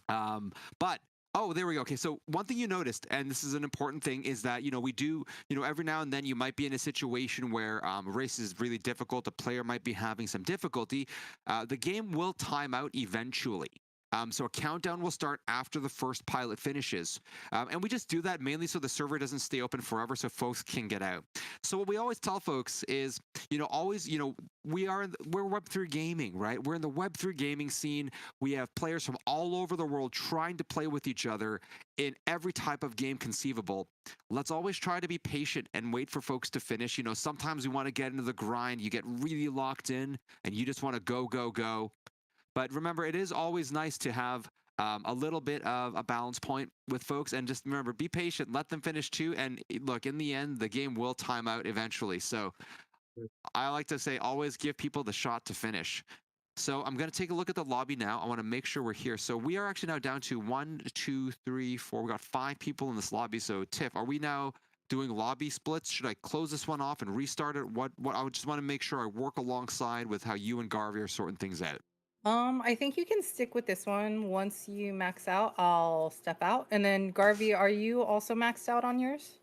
But oh, there we go. Okay, so one thing you noticed, and this is an important thing, is that we do, every now and then you might be in a situation where a race is really difficult. A player might be having some difficulty. The game will time out eventually. So a countdown will start after the first pilot finishes. And we just do that mainly so the server doesn't stay open forever so folks can get out. So what we always tell folks is, always, we're Web3 gaming, right? We're in the Web3 gaming scene. We have players from all over the world trying to play with each other in every type of game conceivable. Let's always try to be patient and wait for folks to finish. Sometimes we want to get into the grind. You get really locked in and you just want to go, go, go. But remember, it is always nice to have a little bit of a balance point with folks. And just remember, be patient, let them finish too. And look, in the end, the game will time out eventually. So I like to say, always give people the shot to finish. So I'm going to take a look at the lobby now. I want to make sure we're here. So we are actually now down to 1, 2, 3, 4. We got 5 people in this lobby. So Tiff, are we now doing lobby splits? Should I close this one off and restart it? What I would just want to make sure I work alongside with how you and Garvey are sorting things out. I think you can stick with this one. Once you max out, I'll step out. And then Garvey, are you also maxed out on yours?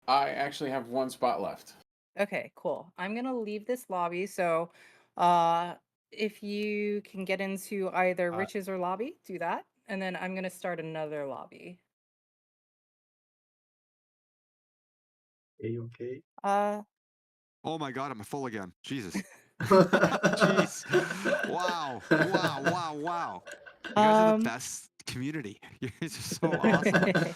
I actually have 1 spot left. Okay, cool. I'm gonna leave this lobby. So, if you can get into either Rich's or lobby, do that. And then I'm gonna start another lobby. Okay. Oh my God, I'm full again. Jesus. Jeez. Wow. You guys are the best community. You guys are so awesome.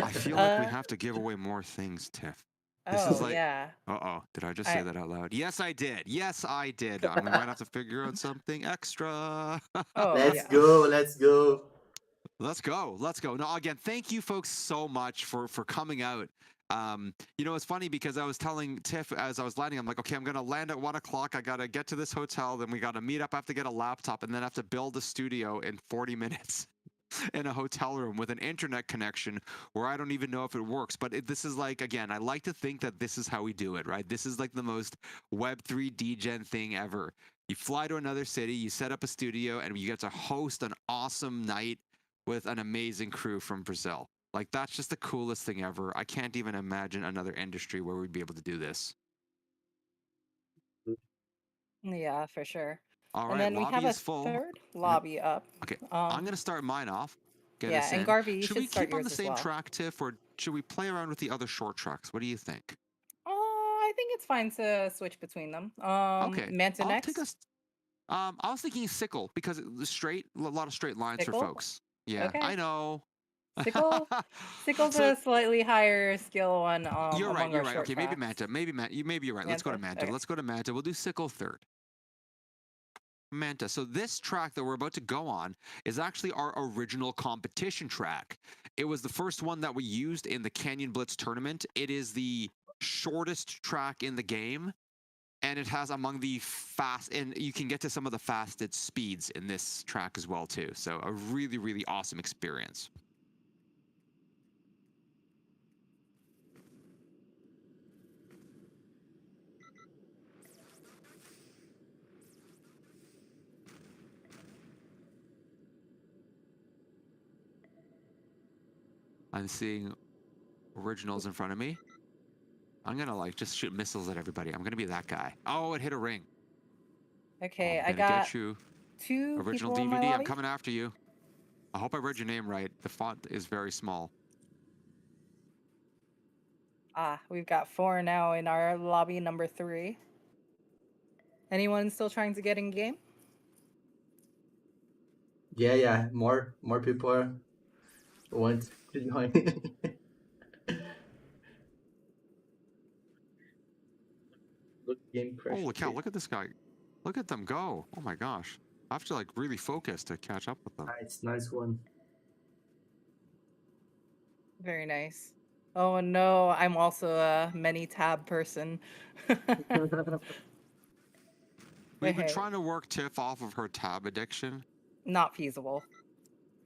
I feel like we have to give away more things, Tiff. This is like, yeah. uh-oh, did I just say that out loud? Yes, I did. Yes, I did. We might have to figure out something extra. Let's go. Let's go. Now, again, thank you folks so much for coming out. It's funny because I was telling Tiff as I was landing, I'm like, okay, I'm going to land at 1 o'clock. I got to get to this hotel. Then we got to meet up. I have to get a laptop and then I have to build a studio in 40 minutes in a hotel room with an internet connection where I don't even know if it works. But this is like, again, I like to think that this is how we do it, right? This is like the most Web3 degen thing ever. You fly to another city, you set up a studio, and you get to host an awesome night with an amazing crew from Brazil. Like, that's just the coolest thing ever. I can't even imagine another industry where we'd be able to do this. Yeah, for sure. All And right, then we have lobby a is full. third lobby up. Okay, I'm going to start mine off. Get Yeah, us and in. Garvey, you should should we start keep on yours the as same well. track, Tiff, or should we play around with the other short tracks? What do you think? I think it's fine to switch between them. Okay, Manta I'll next. take us. I was thinking sickle because the straight, a lot of straight lines Sickle? for folks. Yeah, Okay. I know. Sickle's So- a slightly higher skill one You're right. among You're our right. short Okay, maybe tracks. Manta. Maybe you're right. Let's go to Manta? Manta. Okay. Let's go to Manta. We'll do sickle third. Manta. So this track that we're about to go on is actually our original competition track. It was the first one that we used in the Canyon Blitz tournament. It is the shortest track in the game, and it has among the fast, and you can get to some of the fastest speeds in this track as well too. So a really, really awesome experience. I'm seeing originals in front of me. I'm gonna like just shoot missiles at everybody. I'm gonna be that guy. Oh, it hit a ring. Okay, I'm I gonna got get you. 2 Original people in my DVD. I'm lobby. coming after you. I hope I read your name right. The font is very small. We've got 4 now in our lobby number 3. Anyone still trying to get in game? Yeah. More people want to join. Look, game crash. Holy cow! Look at this guy. Look at them go. Oh my gosh. I have to like really focus to catch up with them. Nice one. Very nice. Oh no, I'm also a many tab person. We've been Okay, trying to work Tiff off of her tab addiction. not feasible.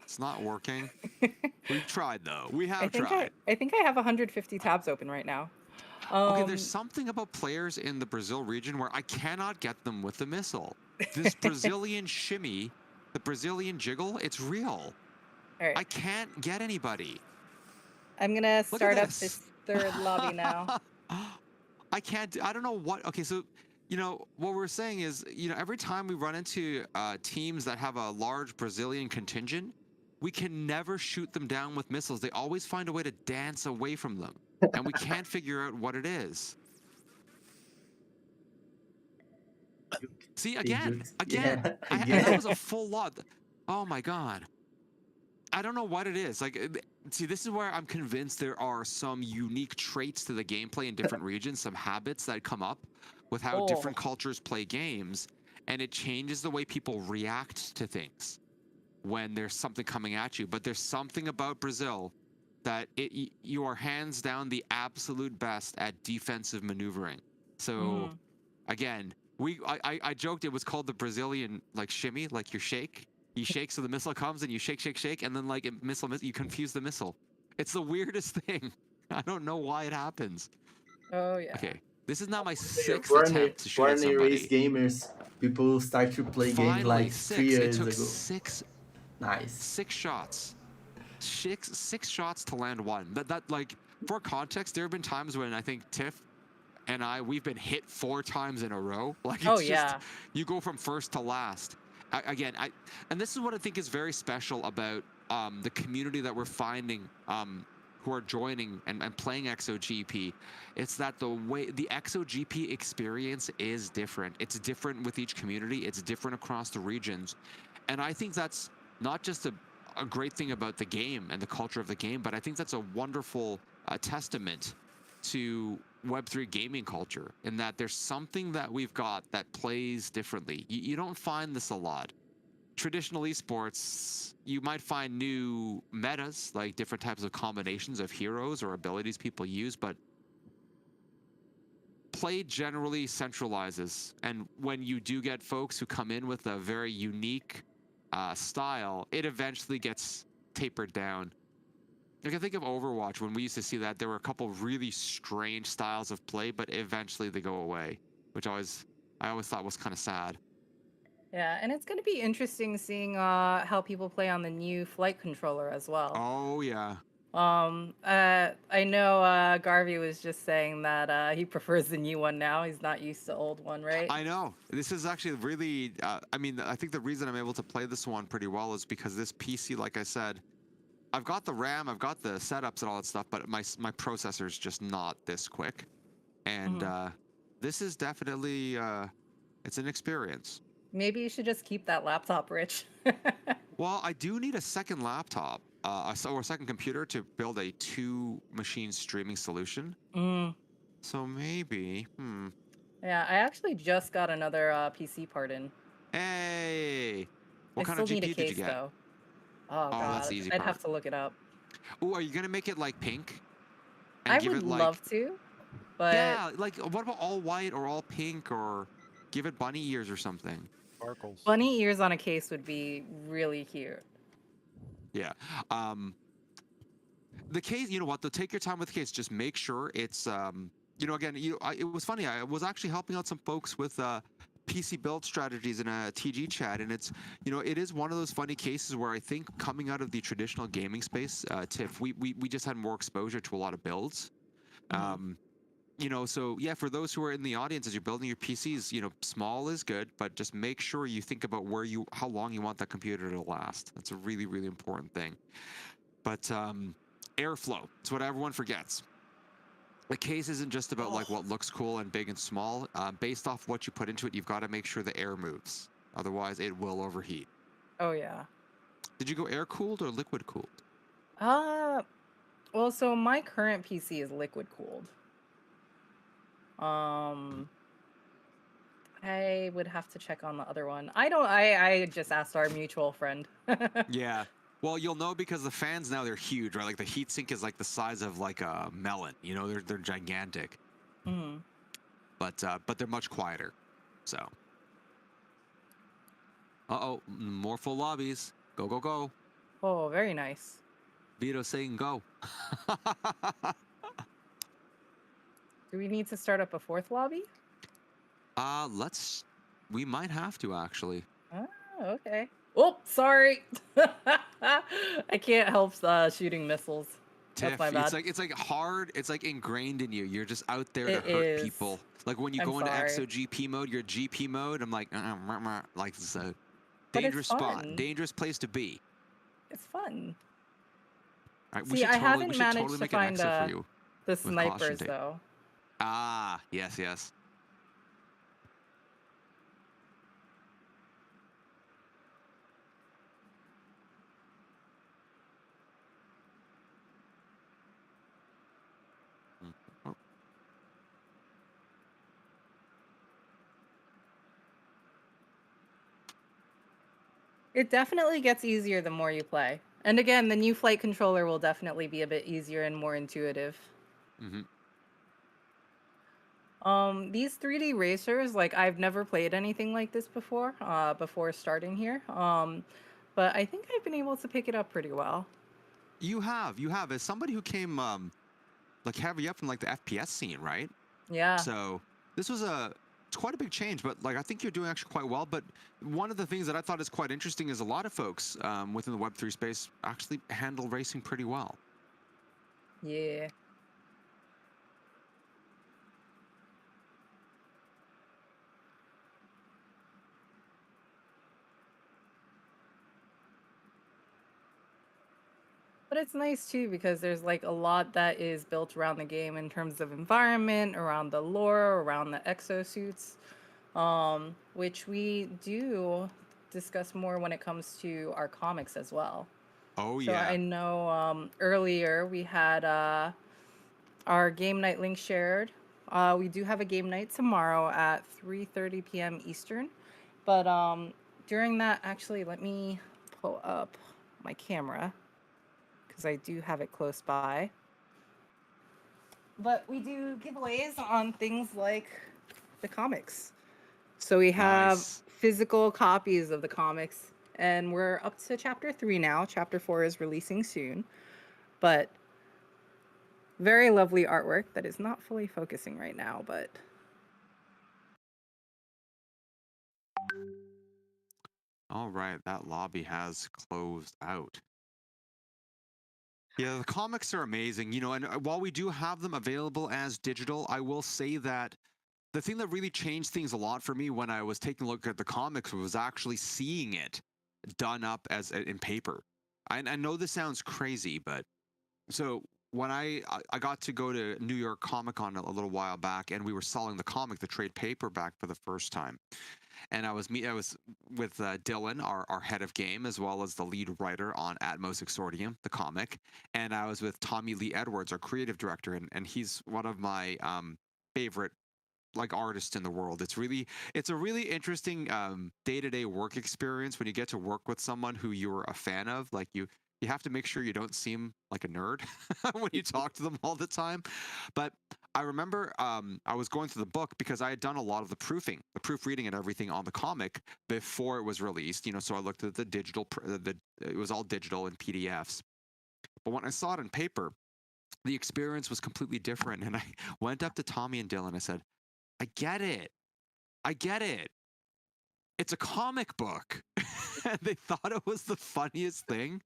It's not working. We've tried though. We have I tried. think I have 150 tabs open right now. Okay, there's something about players in the Brazil region where I cannot get them with the missile. This Brazilian shimmy, the Brazilian jiggle, it's real. All right, I can't get anybody. I'm gonna Look at start up this. this 3rd lobby now. I can't. I don't know what. Okay, so what we're saying is, every time we run into teams that have a large Brazilian contingent, we can never shoot them down with missiles. They always find a way to dance away from them, and we can't figure out what it is. See, again. Yeah, And that was a full lot. Oh my god. I don't know what it is. Like, see, this is where I'm convinced there are some unique traits to the gameplay in different regions, some habits that come up with how different cultures play games, and it changes the way people react to things when there's something coming at you. But there's something about Brazil that you are hands down the absolute best at defensive maneuvering. So, again, I joked it was called the Brazilian like shimmy, like your shake. You shake so the missile comes, and you shake, and then like you confuse the missile. It's the weirdest thing. I don't know why it happens. Oh yeah. Okay, this is now my 6th Born attempt to shoot at raised somebody. gamers. People start to play games Finally, like 6. 3 years It took ago. 6 Nice. shots. Six shots to land 1. That like, for context, there have been times when I think Tiff and we've been hit 4 times in a row. Like, it's just, you go from first to last. And this is what I think is very special about the community that we're finding who are joining and playing Exogp. It's that the Exogp experience is different. It's different with each community. It's different across the regions. And I think that's not just a great thing about the game and the culture of the game, but I think that's a wonderful testament to Web3 gaming culture, in that there's something that we've got that plays differently. You don't find this a lot. Traditional esports, you might find new metas, like different types of combinations of heroes or abilities people use, but play generally centralizes. And when you do get folks who come in with a very unique style, it eventually gets tapered down. Like, I think of Overwatch, when we used to see that, there were a couple really strange styles of play, but eventually they go away, which I always thought was kind of sad. Yeah, and it's going to be interesting seeing how people play on the new flight controller as well. Oh yeah. I know Garvey was just saying that he prefers the new one now. He's not used to the old one, right? I know. This is actually really, I think the reason I'm able to play this one pretty well is because this PC, like I said, I've got the RAM, I've got the setups and all that stuff, but my processor's just not this quick. And this is definitely, it's an experience. Maybe you should just keep that laptop, Rich. Well, I do need a second laptop, or a second computer to build a 2-machine streaming solution. So maybe, Yeah, I actually just got another PC part in. Hey! What kind still of need a GPU did case you get? though. Oh god, that's the easy I'd part. have to look it up. Oh, are you gonna make it like pink? And I give would it like, love to, but yeah, like what about all white or all pink, or give it bunny ears or something? Sparkles. bunny ears on a case would be really cute. Yeah. The case, you know what? Though, take your time with the case. Just make sure it's, again, it was funny. I was actually helping out some folks with PC build strategies in a TG chat, and it's, it is one of those funny cases where I think coming out of the traditional gaming space, Tiff, we just had more exposure to a lot of builds. So yeah, for those who are in the audience, as you're building your PCs, small is good, but just make sure you think about how long you want that computer to last. That's a really, really important thing. But airflow, it's what everyone forgets. The case isn't just about like what looks cool and big and small. Based off what you put into it, you've got to make sure the air moves. Otherwise, it will overheat. Oh yeah. Did you go air cooled or liquid cooled? Well, so my current PC is liquid cooled. I would have to check on the other one. I just asked our mutual friend. Yeah. Well, you'll know because the fans now, they're huge, right? Like the heatsink is like the size of like a melon. They're gigantic. Mhm. But they're much quieter. So. Uh-oh, more full lobbies. Go, go, go. Oh, very nice. Vito saying go. Do we need to start up a fourth lobby? We might have to actually. Oh, okay. Oh, sorry. I can't help shooting missiles. That's Tiff, my bad. it's like hard. It's like ingrained in you. You're just out there to It hurt is. people. Like when you I'm go into sorry. Exogp mode, you're GP mode. I'm like, like it's a But it's dangerous spot, fun. dangerous place to be. It's fun. All right, See, I haven't managed totally to make an find Exo for you the with caution snipers tape. though. Ah, yes, yes. Oh. It definitely gets easier the more you play. And again, the new flight controller will definitely be a bit easier and more intuitive. Mm-hmm. These 3D racers, like I've never played anything like this before, before starting here. But I think I've been able to pick it up pretty well. You have. As somebody who came like heavy up from like the FPS scene, right? Yeah. So this was it's quite a big change, but like I think you're doing actually quite well. But one of the things that I thought is quite interesting is a lot of folks within the Web3 space actually handle racing pretty well. Yeah. But it's nice too because there's like a lot that is built around the game in terms of environment, around the lore, around the exosuits, which we do discuss more when it comes to our comics as well. Oh So yeah. I know earlier we had our game night link shared. We do have a game night tomorrow at 3:30 p.m. Eastern. But during that, actually, let me pull up my camera because I do have it close by. But we do giveaways on things like the comics. So we have Nice. physical copies of the comics, and we're up to chapter 3 now. Chapter 4 is releasing soon. But very lovely artwork that is not fully focusing right now, but All right, that lobby has closed out. Yeah, the comics are amazing, and while we do have them available as digital, I will say that the thing that really changed things a lot for me when I was taking a look at the comics was actually seeing it done up as in paper. I know this sounds crazy, but so when I got to go to New York Comic Con a little while back, and we were selling the comic, the trade paperback, for the first time. And I was with Dylan, our head of game, as well as the lead writer on Atmos Exordium, the comic, and I was with Tommy Lee Edwards, our creative director, and he's one of my favorite like artists in the world. It's a really interesting day-to-day work experience when you get to work with someone who you're a fan of. Like you have to make sure you don't seem like a nerd when you talk to them all the time. But I remember I was going through the book because I had done a lot of the proofreading and everything on the comic before it was released. So I looked at the digital, it was all digital in PDFs. But when I saw it in paper, the experience was completely different. And I went up to Tommy and Dylan. I said, I get it. it's a comic book. And they thought it was the funniest thing.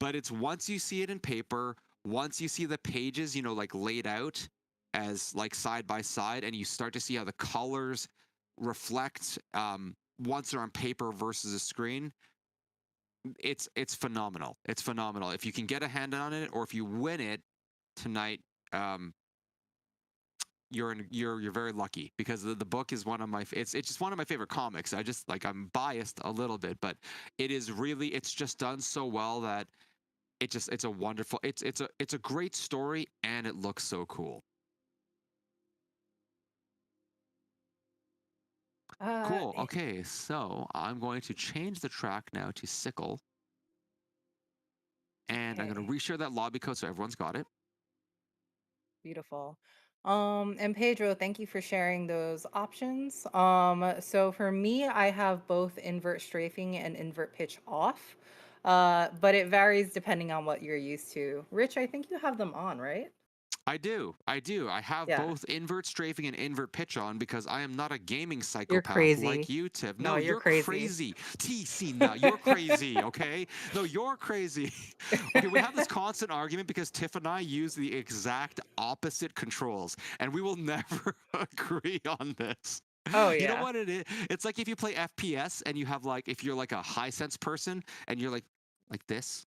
But it's once you see it in paper, once you see the pages, like laid out as like side by side, and you start to see how the colors reflect once they're on paper versus a screen, it's phenomenal. It's phenomenal. If you can get a hand on it, or if you win it tonight, you're very lucky, because the book is one of my it's just one of my favorite comics. I just like, I'm biased a little bit, but it's just done so well that it's a wonderful, it's a great story, and it looks so cool. Cool. Okay, so I'm going to change the track now to Sickle, and I'm going to reshare that lobby code so everyone's got it. Beautiful. And Pedro, thank you for sharing those options. So for me, I have both invert strafing and invert pitch off, but it varies depending on what you're used to. Rich, I think you have them on, right? I do. I have Yeah. both invert strafing and invert pitch on, because I am not a gaming You're psychopath crazy. like you, Tiff. No, No, you're you're crazy. TC, no, you're crazy, okay? No, you're crazy. Okay, we have this constant argument because Tiff and I use the exact opposite controls, and we will never agree on this. Oh, You know yeah. what it is? It's like if you play FPS and you have like, if you're like a high sense person and you're like this,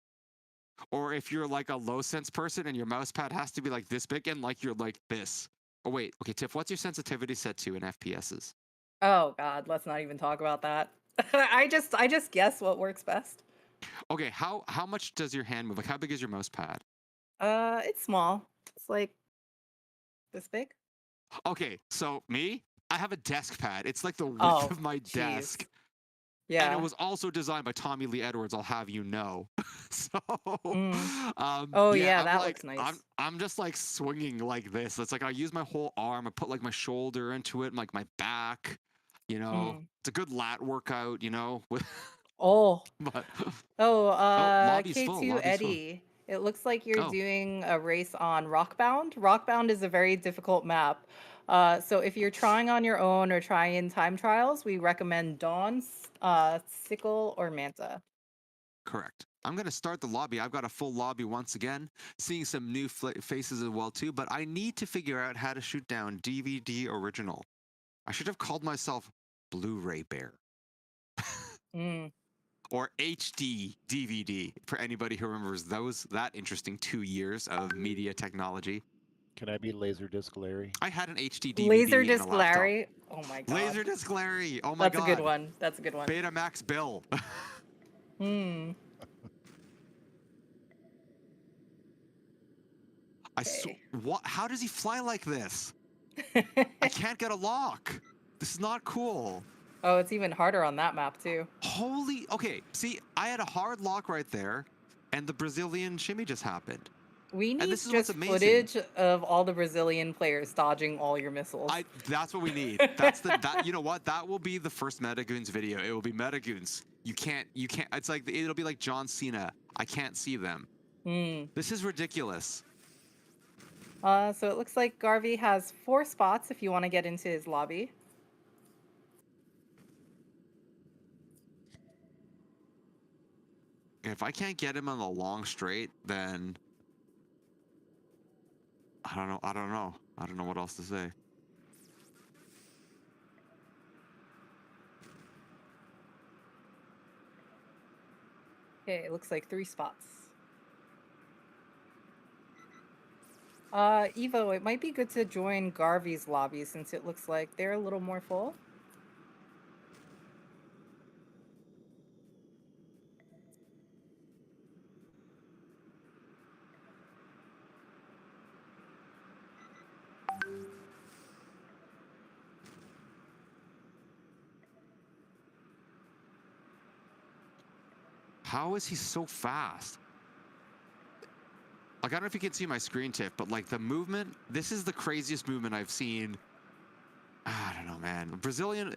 or if you're like a low sense person and your mouse pad has to be like this big and like you're like this. Oh wait, okay, Tiff, what's your sensitivity set to in FPSs? Oh God, let's not even talk about that. I just guess what works best. Okay, how much does your hand move? Like, how big is your mouse pad? It's small. It's like this big. Okay, so me, I have a desk pad. It's like the width Oh, of my jeez. desk. And it Yeah. was also designed by Tommy Lee Edwards, I'll have you know. So, Oh yeah, yeah, I'm that like, looks nice. I'm just like swinging like this. It's like I use my whole arm. I put like my shoulder into it, and, like my back. It's a good lat workout. Oh. But Oh, lobby's full. K2 Lobby's full. Eddie. It looks like you're Oh, doing a race on Rockbound. Rockbound is a very difficult map. So if you're trying on your own or trying in time trials, we recommend Dawn, Sickle, or Manta. correct. I'm gonna start the lobby. I've got a full lobby once again, seeing some new faces as well too. But I need to figure out how to shoot down DVD original. I should have called myself Blu-ray Bear. Mm. Or HD DVD, for anybody who remembers that interesting 2 years of media technology. Can I be Laserdisc Larry? I had an HD DVD and a Laserdisc laptop. Larry. Oh my God. Laserdisc Larry. Oh my That's God. a good one. That's a good one. Betamax Bill. Hmm. What? How does he fly like this? I can't get a lock. This is not cool. Oh, it's even harder on that map too. Holy. Okay. See, I had a hard lock right there, and the Brazilian shimmy just happened. We need this is just what's amazing. footage of all the Brazilian players dodging all your missiles. That's what we need. That's you know what? That will be the first Metagoons video. It will be Metagoons. You can't, it's like, it'll be like John Cena. I can't see them. This is ridiculous. So it looks like Garvey has 4 spots if you want to get into his lobby. If I can't get him on the long straight, then I don't know. I don't know what else to say. Okay, it looks like 3 spots. Evo, it might be good to join Garvey's lobby since it looks like they're a little more full. How is he so fast? Like, I don't know if you can see my screen tip, but like the movement, this is the craziest movement I've seen. I don't know, man. Brazilian,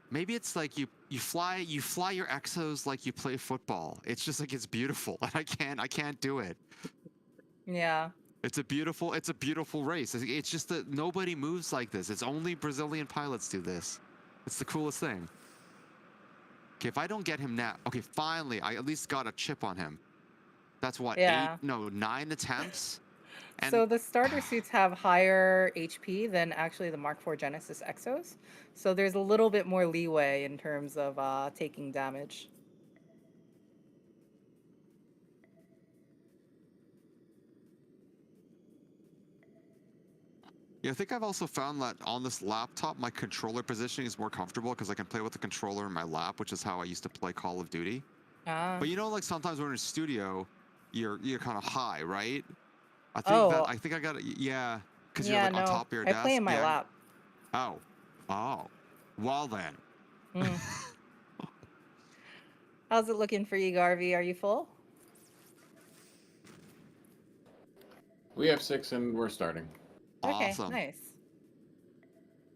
maybe it's like you fly your exos like you play football. It's just like, it's beautiful, and I can't do it. Yeah. It's a beautiful race. It's just that nobody moves like this. It's only Brazilian pilots do this. It's the coolest thing. Okay, if I don't get him now, okay, finally, I at least got a chip on him. That's what, Yeah. 9 attempts? So And the starter suits have higher HP than actually the Mark IV Genesis Exos. So there's a little bit more leeway in terms of taking damage. yeah, I think I've also found that on this laptop, my controller positioning is more comfortable because I can play with the controller in my lap, which is how I used to play Call of Duty. Ah. But you know, like sometimes when you're in a studio, you're kind of high, right? I Oh, think I got it. Yeah, because you're yeah, like on no. top of your I play desk. in my Yeah. lap. Oh. Oh. Well then. Mm. How's it looking for you, Garvey? Are you full? We have 6 and we're starting. Okay, Awesome. nice.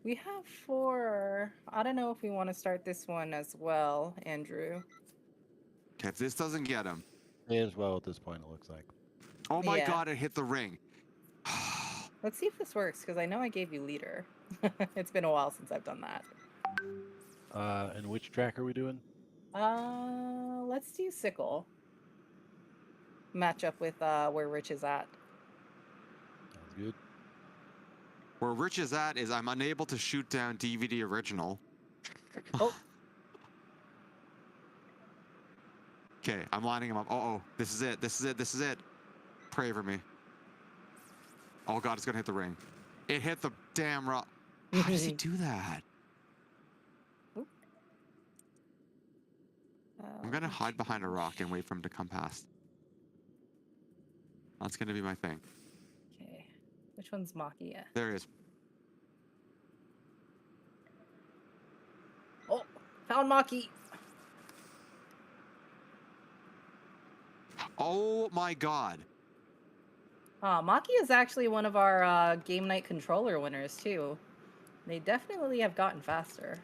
We have 4. I don't know if we want to start this one as well, Andrew. Okay, if this doesn't get him. May as well at this point, it looks like. Oh my Yeah. God! It hit the ring. Let's see if this works, because I know I gave you leader. It's been a while since I've done that. And which track are we doing? Let's do sickle. Match up with where Rich is at. Sounds good. Where Rich is at is I'm unable to shoot down DVD original. Oh. Okay, I'm lining him up. Oh, this is it. This is it. This is it. Pray for me. Oh God, it's gonna hit the ring. It hit the damn rock. How does he do that? I'm gonna hide behind a rock and wait for him to come past. That's gonna be my thing. Okay. Which one's Maki? Yeah. There he is. Oh, found Maki. Oh my God. Maki is actually one of our game night controller winners too. They definitely have gotten faster.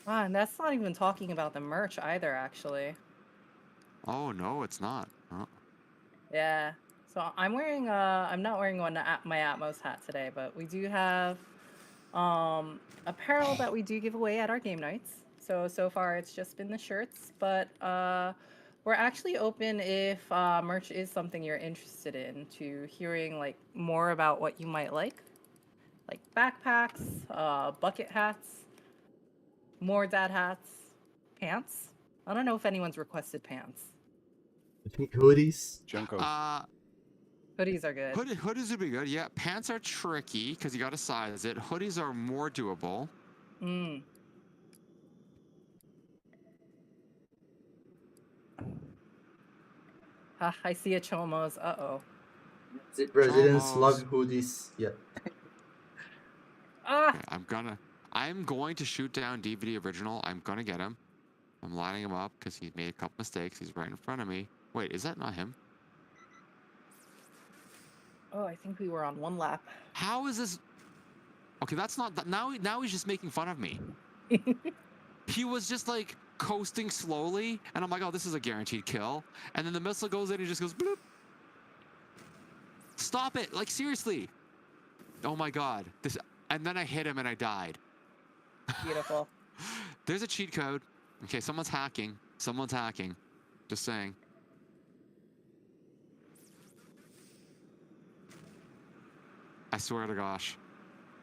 And that's not even talking about the merch either, actually. Oh no, it's not. Oh. Yeah. So I'm wearing I'm not wearing my Atmos hat today, but we do have apparel that we do give away at our game nights. So far it's just been the shirts, but we're actually open if merch is something you're interested in, to hearing like more about what you might like backpacks, bucket hats, more dad hats, pants. I don't know if anyone's requested pants. I think hoodies. Junko. Hoodies are good. Hoodies would be good. Yeah, pants are tricky because you got to size it. Hoodies are more doable. Mm. I see a Chomos. Uh-oh. Residents love Chomos. hoodies. Yeah. Ah! Okay, I'm going to shoot down DVD original. I'm gonna get him. I'm lining him up because he's made a couple mistakes. He's right in front of me. Wait, is that not him? Oh, I think we were on one lap. How is this? Okay, that's not. Now he's just making fun of me. He was just like coasting slowly, and I'm like, oh, this is a guaranteed kill. And then the missile goes in, and he just goes bloop. Stop it! Like seriously. Oh my God! And then I hit him and I died. Beautiful. There's a cheat code. Okay, someone's hacking. Someone's hacking. Just saying. I swear to gosh,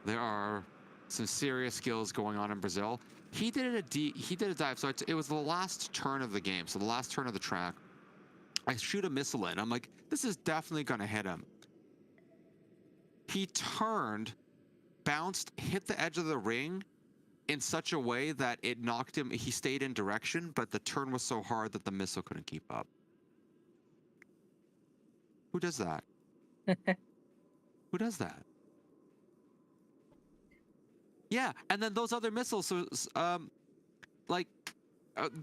there are some serious skills going on in Brazil. He did a dive. So it was the last turn of the game. So the last turn of the track. I shoot a missile in. I'm like, this is definitely gonna hit him. He turned, bounced, hit the edge of the ring in such a way that it knocked him. He stayed in direction, but the turn was so hard that the missile couldn't keep up. Who does that? Who does that? Yeah, and then those other missiles. So,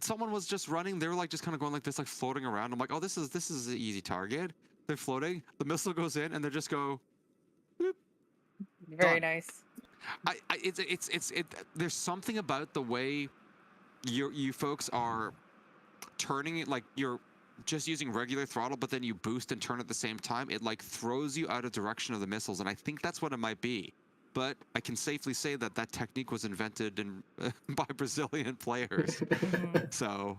someone was just running. They were like just kind of going like this, like floating around. I'm like, oh, this is an easy target. They're floating. The missile goes in, and they just go. Bloop, Very done. nice. There's something about the way you folks are turning it like you're just using regular throttle, but then you boost and turn at the same time, it like throws you out of direction of the missiles, and I think that's what it might be. But I can safely say that that technique was invented by Brazilian players. Mhm. So,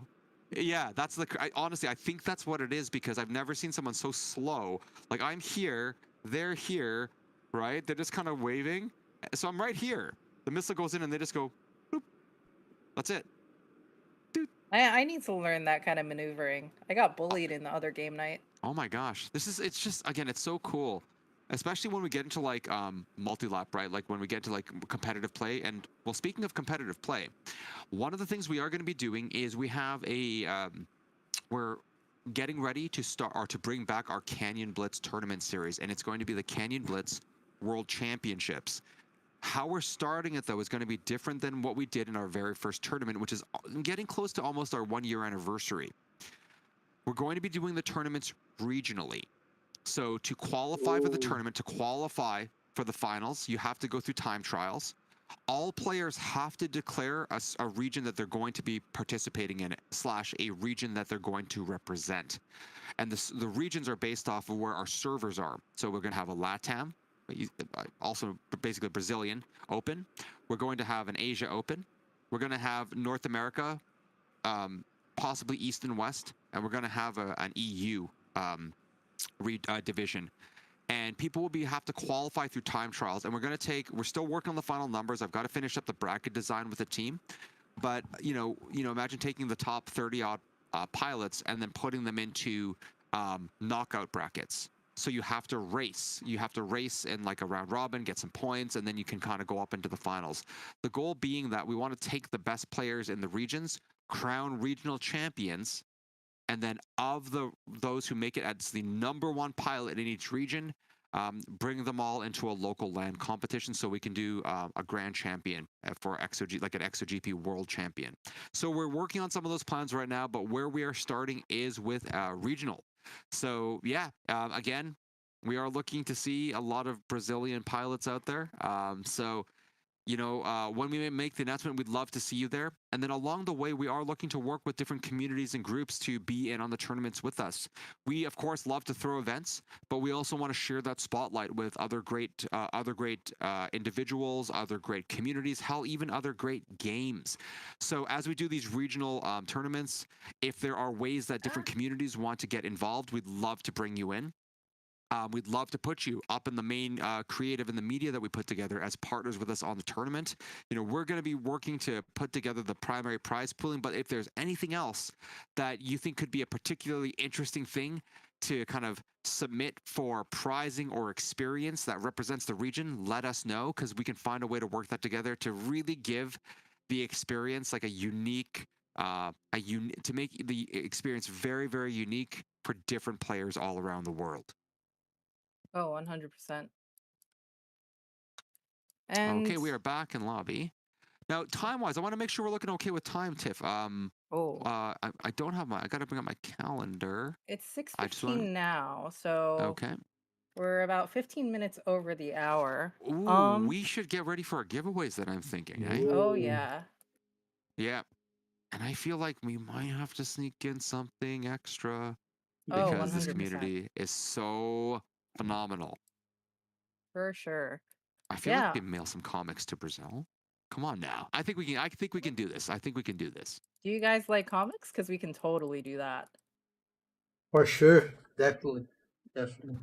yeah, that's honestly, I think that's what it is because I've never seen someone so slow. Like I'm here, they're here, right? They're just kind of waving. So I'm right here. The missile goes in and they just go, boop. That's it. I need to learn that kind of maneuvering. I got bullied in the other game night. Oh my gosh, it's just again, it's so cool, especially when we get into like multi-lap, right? Like when we get to like competitive play. And well, speaking of competitive play, one of the things we are going to be doing is we have we're getting ready to start or to bring back our Canyon Blitz tournament series, and it's going to be the Canyon Blitz World Championships. How we're starting it though is going to be different than what we did in our very first tournament, which is getting close to almost our 1 year anniversary. We're going to be doing the tournaments regionally. So to qualify for the tournament, to qualify for the finals, you have to go through time trials. All players have to declare a region that they're going to be participating in, / a region that they're going to represent. And the regions are based off of where our servers are. So we're going to have a LATAM, also basically Brazilian Open. We're going to have an Asia Open. We're going to have North America, possibly East and West, and we're going to have an EU division. And people will have to qualify through time trials. And we're still working on the final numbers. I've got to finish up the bracket design with the team. But imagine taking the top 30 odd pilots and then putting them into knockout brackets. So you have to race. You have to race in like a round robin, get some points, and then you can kind of go up into the finals. The goal being that we want to take the best players in the regions, crown regional champions, and then of those who make it as the #1 pilot in each region, bring them all into a local land competition so we can do a grand champion for Exogp, like an Exogp world champion. So we're working on some of those plans right now, but where we are starting is with regional. So yeah, again, we are looking to see a lot of Brazilian pilots out there. So when we make the announcement, we'd love to see you there. And then along the way, we are looking to work with different communities and groups to be in on the tournaments with us. We, of course, love to throw events, but we also want to share that spotlight with other great individuals, other great communities, hell, even other great games. So as we do these regional tournaments, if there are ways that different communities want to get involved, we'd love to bring you in. We'd love to put you up in the main creative and the media that we put together as partners with us on the tournament. We're going to be working to put together the primary prize pooling, but if there's anything else that you think could be a particularly interesting thing to kind of submit for prizing or experience that represents the region, let us know, because we can find a way to work that together to really give the experience like a unique to make the experience very, very unique for different players all around the world. Oh, 100%. And Okay, we are back in lobby. Now, time-wise, I want to make sure we're looking okay with time, Tiff. I don't have I got to bring up my calendar. It's I just want 6:15 now, so Okay. we're about 15 minutes over the hour. Ooh, we should get ready for our giveaways that I'm thinking, eh? Oh yeah. Yeah. And I feel like we might have to sneak in something extra Oh, because this 100%. community is so phenomenal. For sure. I feel like Yeah. we can mail some comics to Brazil. Come on now. I think we can do this. I think we can do this. Do you guys like comics? Because we can totally do that. For sure. Definitely. Definitely.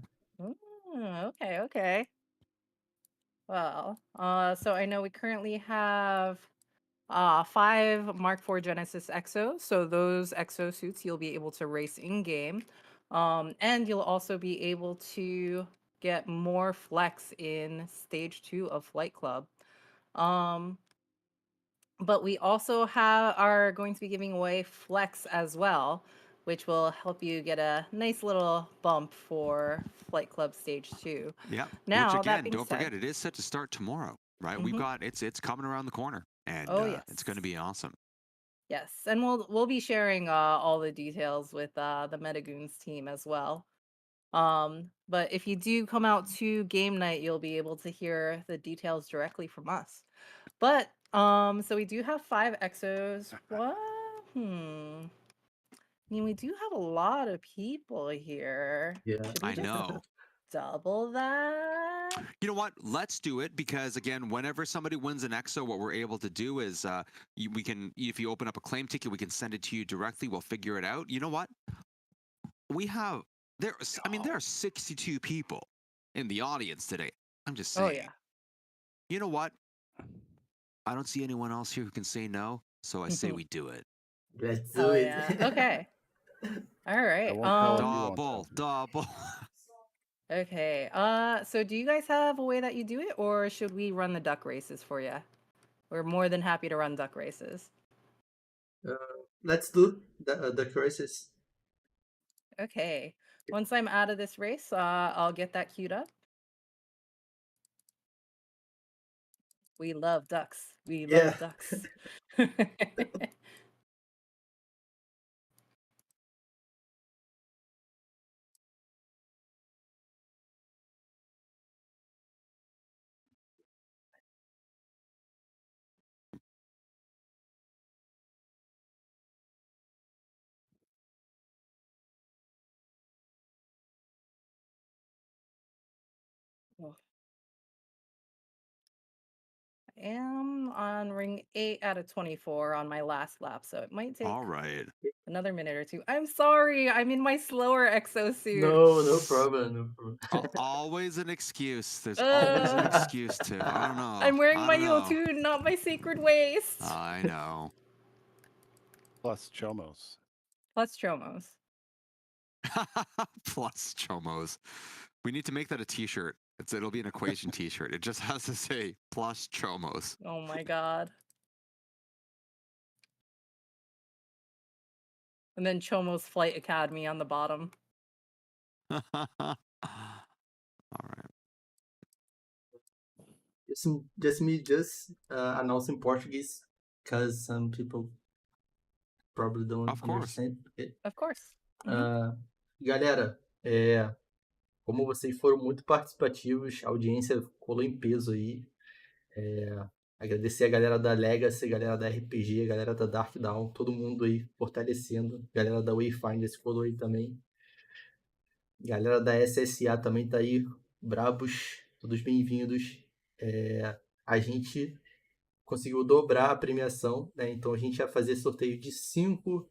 Okay. Well, so I know we currently have 5 Mark IV Genesis Exos. So those exo suits you'll be able to race in game. And you'll also be able to get more flex in stage 2 of Flight Club. But we also are going to be giving away flex as well, which will help you get a nice little bump for Flight Club Stage 2. Yeah. Now, Which that again, being don't said, forget, it is set to start tomorrow, right? We've got it's coming around the corner, and oh yes, it's going to be awesome. yes, and we'll be sharing all the details with the Metagoons team as well. But if you do come out to game night, you'll be able to hear the details directly from us. But So we do have 5 exos. What? I mean, we do have a lot of people here. Yeah. Should we I just know. double that? You know what? Let's do it because again, whenever somebody wins an exo, what we're able to do is we can, if you open up a claim ticket, we can send it to you directly. We'll figure it out. You know what? We have there. I mean, there are 62 people in the audience today. I'm just Oh saying. yeah. You know what? I don't see anyone else here who can say no, so I say we do it. Let's do Hell it. yeah. Okay. All I right. won't tell if you won't tell. Double. Okay. So do you guys have a way that you do it, or should we run the duck races for you? We're more than happy to run duck races. Let's do the curses. Okay. Once I'm out of this race, I'll get that queued up. We love ducks. We Yeah. love ducks. Oh. I am on ring 8 out of 24 on my last lap, so it might take All right. another minute or two. I'm sorry, I'm in my slower exosuit. No problem. No problem. Always an excuse. There's always an excuse too. I don't know. I'm wearing I my don't know. Yotun, not my sacred waist. I know. Plus Chomos. Plus Chomos. Plus Chomos. We need to make that a T-shirt. It'll be an equation T-shirt. It just has to say plus Chomos. Oh my god. And then Chomos Flight Academy on the bottom. All right. Just announce in Portuguese because some people probably don't Of course. understand. Okay. Of course. Galera, como vocês foram muito participativos, a audiência colou em peso aí. Agradecer a galera da Legacy, a galera da RPG, a galera da Dark Dawn, todo mundo aí fortalecendo. A galera da Wayfinder se colou aí também. A galera da SSA também tá aí, brabos, todos bem-vindos. A gente conseguiu dobrar a premiação, né? Então a gente vai fazer sorteio de 5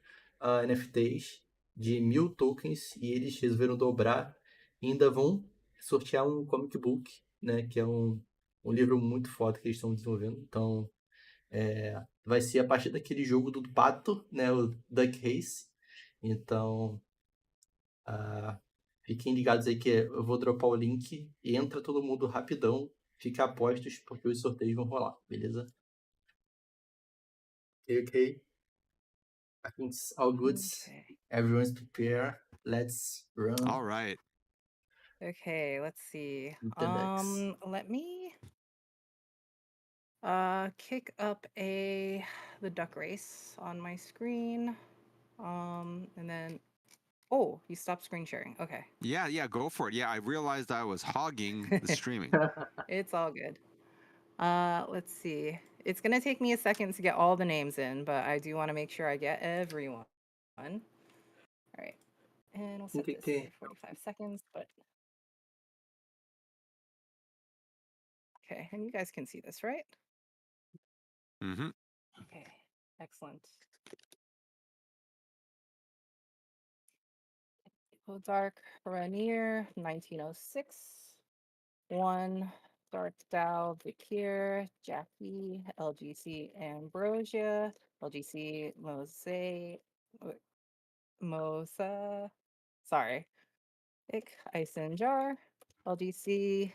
NFTs de 1000 tokens e eles resolveram dobrar e ainda vão sortear um comic book, né? Que é um livro muito foda que eles estão desenvolvendo. Então vai ser a partir daquele jogo do pato, né? O Duck Race. Então fiquem ligados aí que eu vou dropar o link e entra todo mundo rapidão. Fica a postos porque os sorteios vão rolar, beleza? Okay. I think it's all good. Okay. Everyone's prepared. Let's run. All right. Okay, let's see. The decks. Let me kick up the duck race on my screen. And then you stopped screen sharing. Okay. Yeah, go for it. Yeah, I realized I was hogging the streaming. It's all good. Let's see. It's gonna take me a second to get all the names in, but I do want to make sure I get everyone. All right. And we'll set this for 45 seconds, but okay, and you guys can see this, right? Mm-hmm. Okay, excellent. Dark Rainier, 1906. 1, Dark Dow, Vikir, Jackie, LGC Ambrosia, LGC Mosa, sorry, Ik Isenjar, LGC.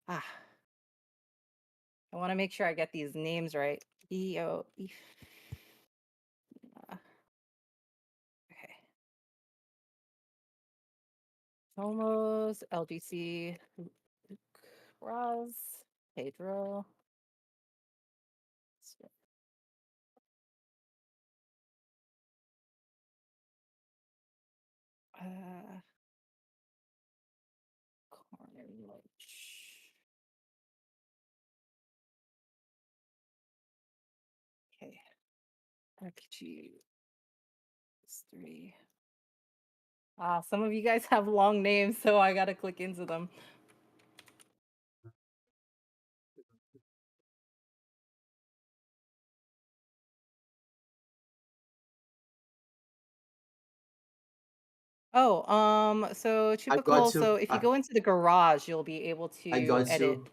I want to make sure I get these names right. EO. Okay. Homos, LGC, Raz, Pedro. Akichi. 3. Some of you guys have long names, so I gotta click into them. Oh, so I got typical. you. So if you go into the garage, you'll be able I to got edit. you.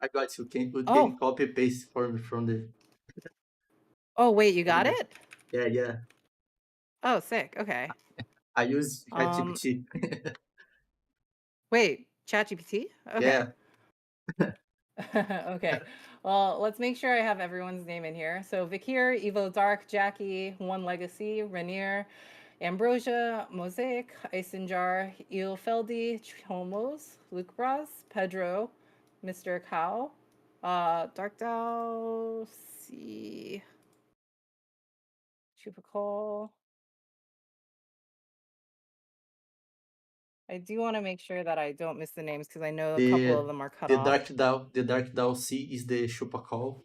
I got you. Can you Oh, copy paste for me from the? oh wait, you got Yeah. it? Yeah. Oh, sick. Okay. I use Um, ChatGPT. wait, ChatGPT? Okay. Yeah. Okay. Well, let's make sure I have everyone's name in here. So Vikir, Evo Dark, Jackie, One Legacy, Rainier, Ambrosia, Mosaic, Isenjar, Eelfeldi, Chomos, Luke Braz, Pedro, Mr. Cow, Dark Dow, C, Chupacol. I do want to make sure that I don't miss the names because I know a couple of them are cut off. The Dark Dow C is the Chupacol,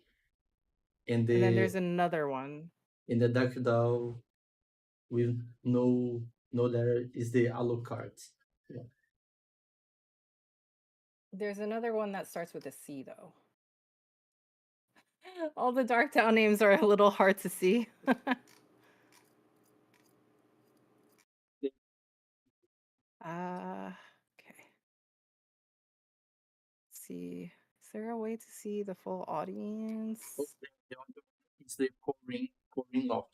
and And then there's the another one. Dark Dow with no letter is the Alucard. Yeah. There's another one that starts with a C though. All the Dark Dow names are a little hard to see. Okay. Let's see. Is there a way to see the full audience? It's the pouring off.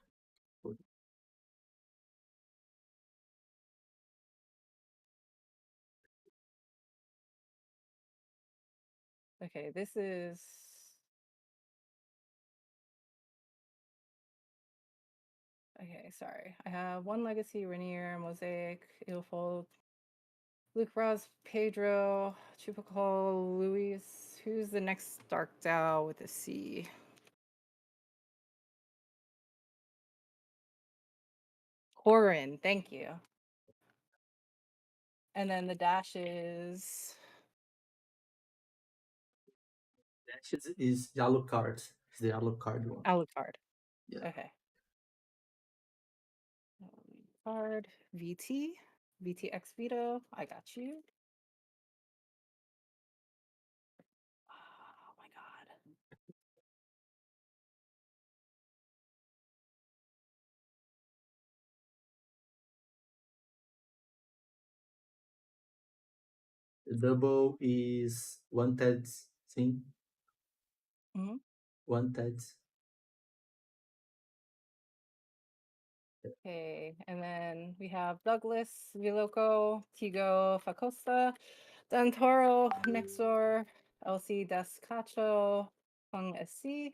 Okay, this is. Okay, sorry. I have One Legacy, Rainier, Mosaic, Ilfold, Luke Ross, Pedro, Chupacol, Luis. Who's the next Dark Dow with a C? Corin, thank you. And then the dash is. Is the Alucard. It's the Alucard one. Alucard. Yeah. Okay. Card, VT, VTX Vito. I got you. Oh my god. The double is one TED thing. Mm-hmm. One TED. Okay, and then we have Douglas, Viloco, Tigo, Facosta, Dantoro, Nexor, LC Descacho, Hung SC,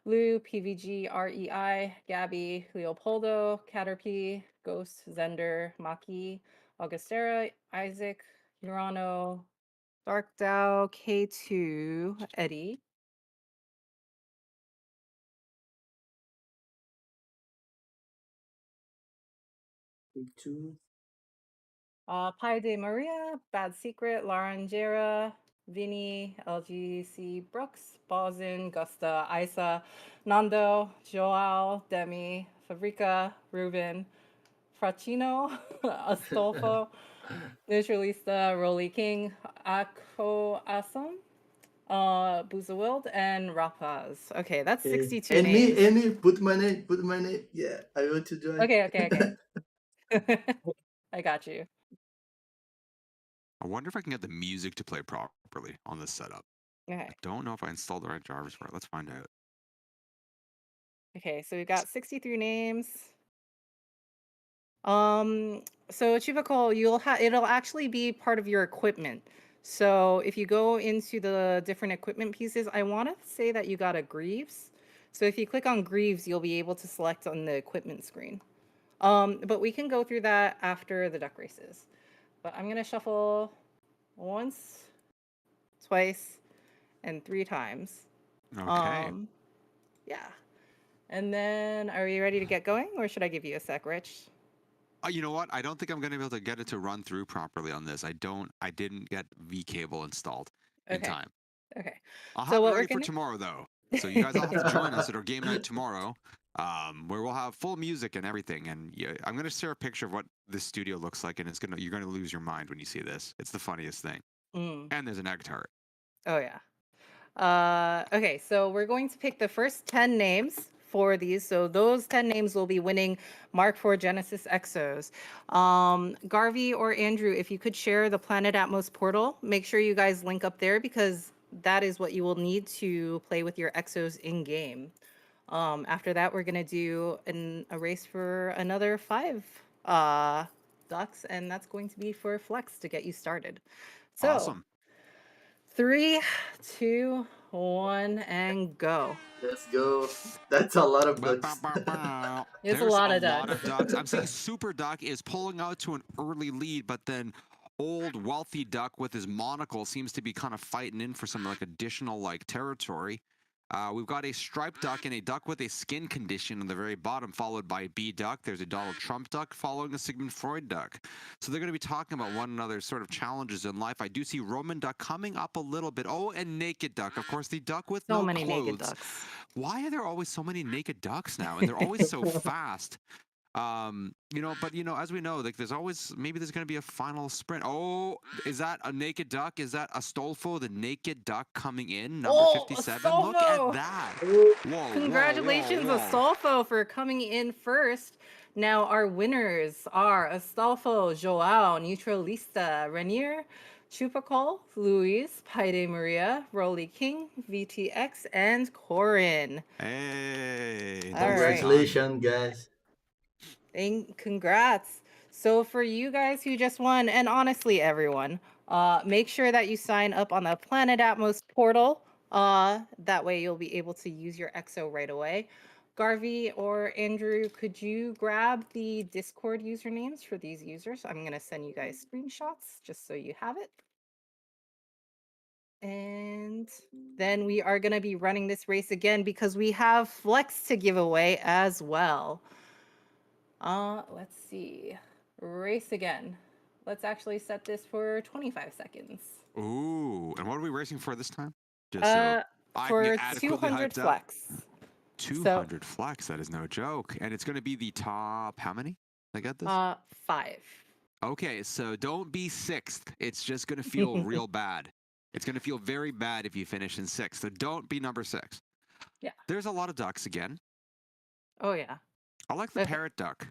Lou, PVG, REI, Gabby, Leopoldo, Caterpie, Ghost, Zender, Maki, Augustera, Isaac, Urano, Dark Dow, K2, Eddie. Two. Pi de Maria, Bad Secret, Laranjera, Vinny, LGC Brooks, Bozin, Gusta, Isa, Nando, Joao, Demi, Fabrica, Ruben, Fracino, Astolfo, Naturalista, Rolly King, Ako Asam, Buzawild, and Rapaz. Okay, that's 62 names. And me, put my name. Yeah, I want to join. Okay. I got you. I wonder if I can get the music to play properly on this setup. Okay. I don't know if I installed the right drivers for it. Let's find out. Okay, so we got 63 names. So Chivacol, it'll actually be part of your equipment. So if you go into the different equipment pieces, I want to say that you got a Greaves. So if you click on Greaves, you'll be able to select on the equipment screen. But we can go through that after the duck races. But I'm gonna shuffle once, twice, and 3 times. Okay. Yeah. And then are we ready to get going, or should I give you a sec, Rich? You know what? I don't think I'm going to be able to get it to run through properly on this. I didn't get V cable installed in time. Okay. I'll So have what it we're ready for gonna- tomorrow though. So you guys all have to join us at our game night tomorrow where we'll have full music and everything. And yeah, I'm gonna share a picture of what this studio looks like, and you're gonna lose your mind when you see this. It's the funniest thing. And there's an egg tart. Oh yeah. Okay, so we're going to pick the first 10 names for these. So those 10 names will be winning Mark IV Genesis Exos. Garvey or Andrew, if you could share the Planet Atmos portal, make sure you guys link up there because that is what you will need to play with your Exos in game. After that, we're gonna do a race for another 5 ducks, and that's going to be for Flex to get you started. So Awesome. 3, 2, 1, and go. Let's go. That's a lot of ducks. There's There's a lot of ducks. ducks. I'm seeing Super Duck is pulling out to an early lead, but then old wealthy duck with his monocle seems to be kind of fighting in for some like additional like territory. We've got a striped duck and a duck with a skin condition on the very bottom, followed by a B duck. There's a Donald Trump duck following a Sigmund Freud duck. So they're going to be talking about one another's sort of challenges in life. I do see Roman duck coming up a little bit. Oh, and naked duck. Of course, the duck with So no many clothes. naked ducks. Why are there always so many naked ducks now? And they're always so fast. As we know, like there's always maybe there's going to be a final sprint. Oh, is that a naked duck? Is that Astolfo, the naked duck coming in, number 57? Look Astolfo! at that. Whoa, Congratulations, whoa. Astolfo, for coming in first. Now our winners are Astolfo, Joao, Neutralista, Renier, Chupacol, Luis, Paide Maria, Rolly King, VTX, and Corin. Hey, All right. Congratulations, guys. Congrats. So for you guys who just won, and honestly everyone, make sure that you sign up on the Planet Atmos portal. That way you'll be able to use your EXO right away. Garvey or Andrew, could you grab the Discord usernames for these users? I'm going to send you guys screenshots just so you have it. And then we are going to be running this race again because we have Flex to give away as well. Let's see. Race again. Let's actually set this for 25 seconds. Ooh, and what are we racing for this time? Just I for can get adequately 200 hyped flex. up. 200 flex, that is no joke. And it's going to be the top, how many? I got this? 5. Okay, so don't be 6th. It's just going to feel real bad. It's going to feel very bad if you finish in 6th. So don't be number 6. Yeah. There's a lot of ducks again. Oh, yeah. I like the parrot duck.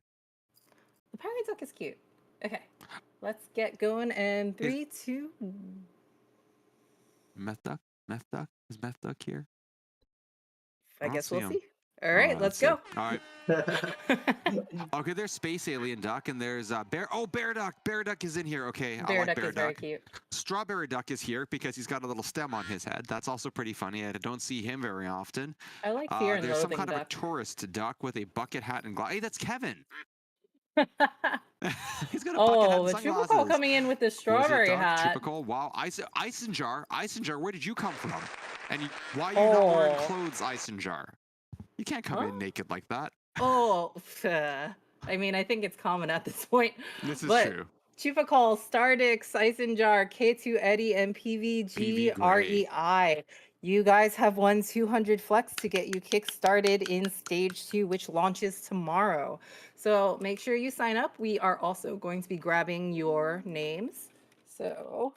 The parrot duck is cute. Okay, let's get going. And 3, 2. Meth duck? Meth duck? Is meth duck here? I guess we'll him. see. All right, let's go. All right. Okay, there's space alien duck, and there's bear. Oh, bear duck. Bear duck is in here. Okay, Bear I like duck bear is duck. very cute. Strawberry duck is here because he's got a little stem on his head. That's also pretty funny. I don't see him very often. I like fear and there's some loathing kind duck. of a tourist duck with a bucket hat and glass. Hey, that's Kevin. He's got a bucket hat and sunglasses. Chupacol coming in with the strawberry hat. Chupacol, wow. Icenjar, where did you come from? And why are you not wearing clothes, Icenjar? You can't come in naked like that. I mean, I think it's common at this point. This is true. Chupacol, Stardix, Icenjar, K2 Eddie, and PVG REI. You guys have won 200 flex to get you kick-started in stage 2, which launches tomorrow. So make sure you sign up. We are also going to be grabbing your names. So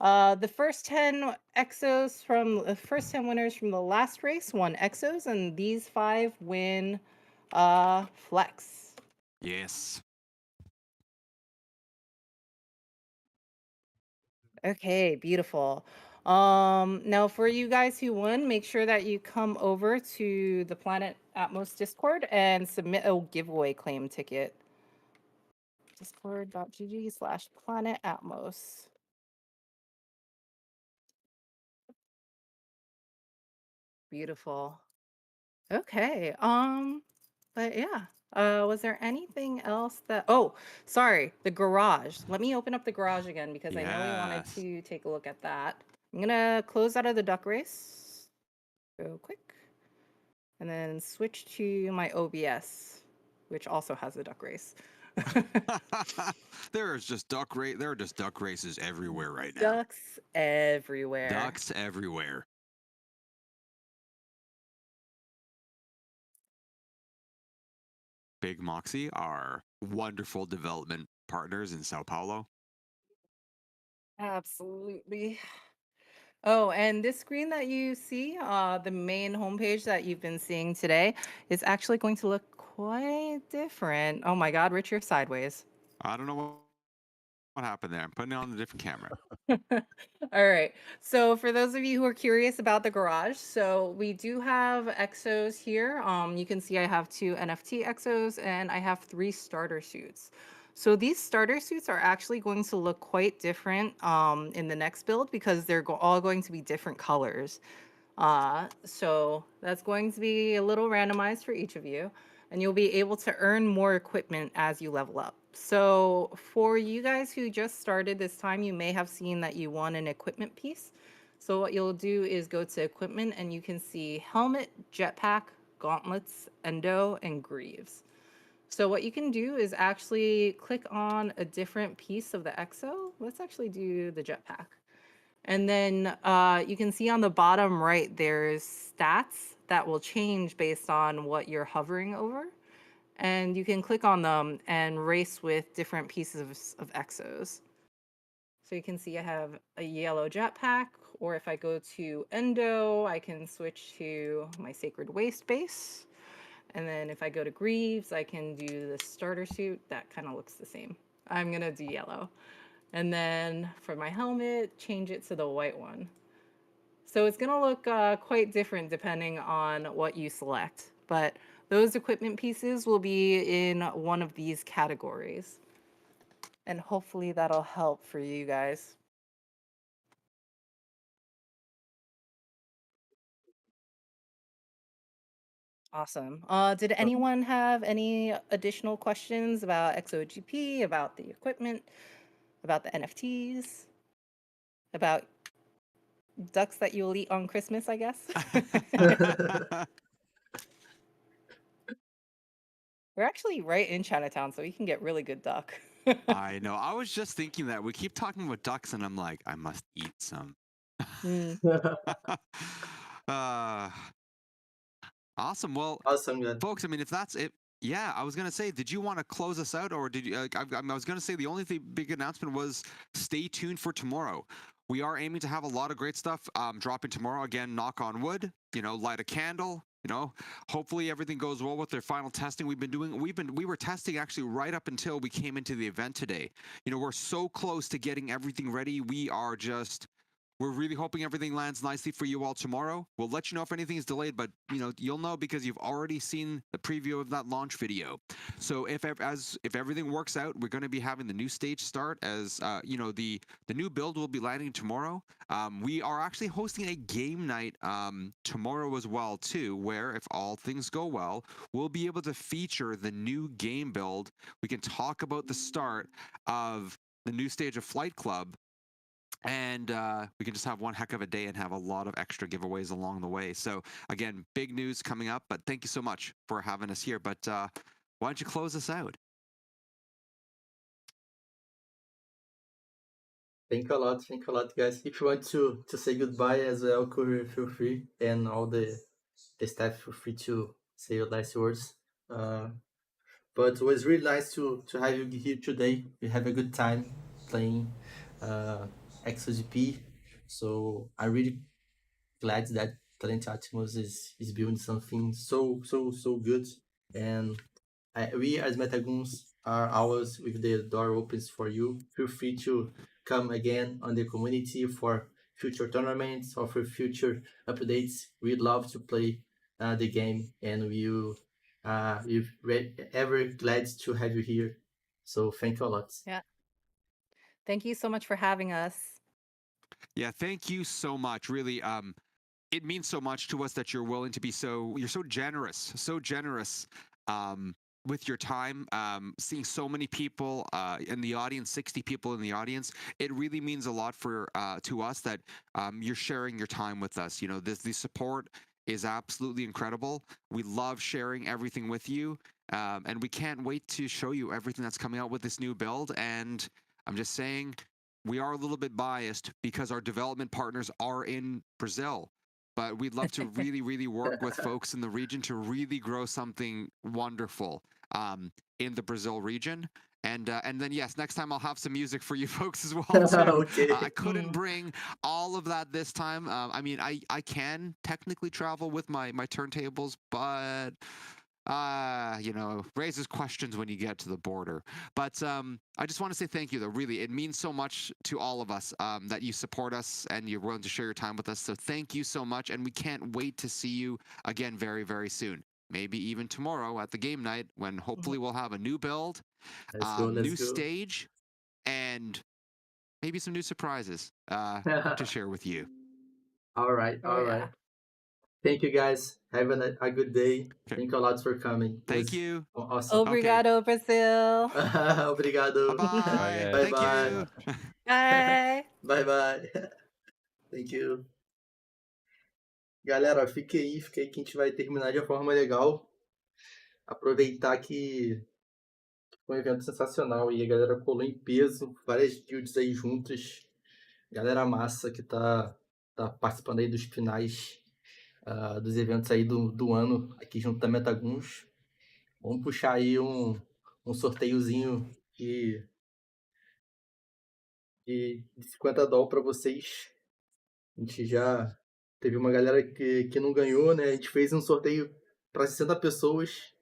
the first 10 exos from the first 10 winners from the last race won exos, and these 5 win flex. Yes. Okay, beautiful. Now for you guys who won, make sure that you come over to the Planet Atmos Discord and submit a giveaway claim ticket. Discord.gg/Planet Atmos. Beautiful. Okay. But yeah. Was there anything else that sorry, the garage. Let me open up the garage again because I know we wanted to take a look at that. I'm gonna close out of the duck race real quick. And then switch to my OBS, which also has a duck race. There are just duck races everywhere right now. Ducks everywhere. Ducks everywhere. Big Moxie, our wonderful development partners in Sao Paulo. Absolutely. Oh, and this screen that you see, the main homepage that you've been seeing today, is actually going to look quite different. Oh my God, Rich, you're sideways. I don't know what happened there. I'm putting it on a different camera. All right. So for those of you who are curious about the garage, so we do have exos here. You can see I have 2 NFT exos and I have 3 starter suits. So these starter suits are actually going to look quite different in the next build because they're all going to be different colors. So that's going to be a little randomized for each of you, and you'll be able to earn more equipment as you level up. So for you guys who just started this time, you may have seen that you won an equipment piece. So what you'll do is go to equipment and you can see helmet, jetpack, gauntlets, endo, and greaves. So what you can do is actually click on a different piece of the exo. Let's actually do the jetpack. And then you can see on the bottom right, there's stats that will change based on what you're hovering over. And you can click on them and race with different pieces of exos. So you can see I have a yellow jetpack, or if I go to endo, I can switch to my sacred waste base. And then if I go to greaves, I can do the starter suit. That kind of looks the same. I'm gonna do yellow. And then for my helmet, change it to the white one. So it's going to look quite different depending on what you select. But those equipment pieces will be in one of these categories. And hopefully that'll help for you guys. Awesome. Did anyone have any additional questions about Exogp, about the equipment, about the NFTs, about ducks that you'll eat on Christmas, I guess? We're actually right in Chinatown, so we can get really good duck. I know. I was just thinking that we keep talking about ducks, and I'm like, I must eat some. Mm. uh, awesome. Well, Awesome, man. folks, I mean, if that's it, yeah, I was gonna say, did you want to close us out, or did you? I was gonna say the only big announcement was stay tuned for tomorrow. We are aiming to have a lot of great stuff dropping tomorrow. Again, knock on wood. You know, light a candle. You know, hopefully everything goes well with their final testing we've been doing. We were testing actually right up until we came into the event today. You know, we're so close to getting everything ready. We're really hoping everything lands nicely for you all tomorrow. We'll let you know if anything is delayed, but you know you'll know because you've already seen the preview of that launch video. So if everything works out, we're going to be having the new stage start as you know the new build will be landing tomorrow. We are actually hosting a game night tomorrow as well too, where if all things go well, we'll be able to feature the new game build. We can talk about the start of the new stage of Flight Club, and we can just have one heck of a day and have a lot of extra giveaways along the way. So again, big news coming up, but thank you so much for having us here. But why don't you close us out? Thank a lot, guys. If you want to say goodbye as well, Courier, feel free, and all the staff feel free to say your last words. But it was really nice to have you here today. We have a good time playing XOGP. So I'm really glad that Talent Atmos is building something so good. And we as Metagoons are always with the door opens for you. Feel free to come again on the community for future tournaments or for future updates. We'd love to play the game, and we're ever glad to have you here. So thank you a lot. Yeah. Thank you so much for having us. Yeah, thank you so much. Really, it means so much to us that you're willing to be you're so generous with your time. Seeing so many people in the audience, 60 people in the audience, it really means a lot to us that you're sharing your time with us. You know, the support is absolutely incredible. We love sharing everything with you, and we can't wait to show you everything that's coming out with this new build. And I'm just saying, we are a little bit biased because our development partners are in Brazil, but we'd love to really, really work with folks in the region to really grow something wonderful in the Brazil region. And then yes, next time I'll have some music for you folks as well too. Okay. I couldn't bring all of that this time. I mean, I can technically travel with my turntables, but raises questions when you get to the border. But I just want to say thank you, though. Really, it means so much to all of us that you support us and you're willing to share your time with us. So thank you so much, and we can't wait to see you again very, very soon. Maybe even tomorrow at the game night when hopefully we'll have a new build, Let's go. Let's new go. stage, and maybe some new surprises to share with you. All right. Oh, All yeah. right. Thank you, guys. Have a good day. Okay. Thank you a lot for coming. It Thank was you. Awesome. Obrigado, Brazil. Obrigado. Bye-bye. guys. Thank Bye-bye. you. Bye. Bye-bye. Thank you. Galera, fique aí que a gente vai terminar de uma forma legal. Aproveitar que foi um evento sensacional e a galera colou em peso, várias guilds aí juntas. Galera massa que tá participando aí dos finais dos eventos aí do ano aqui junto da Metaguns. Vamos puxar aí um sorteiozinho de 50 dólares para vocês. A gente já teve uma galera que não ganhou, né? A gente fez um sorteio para 60 pessoas.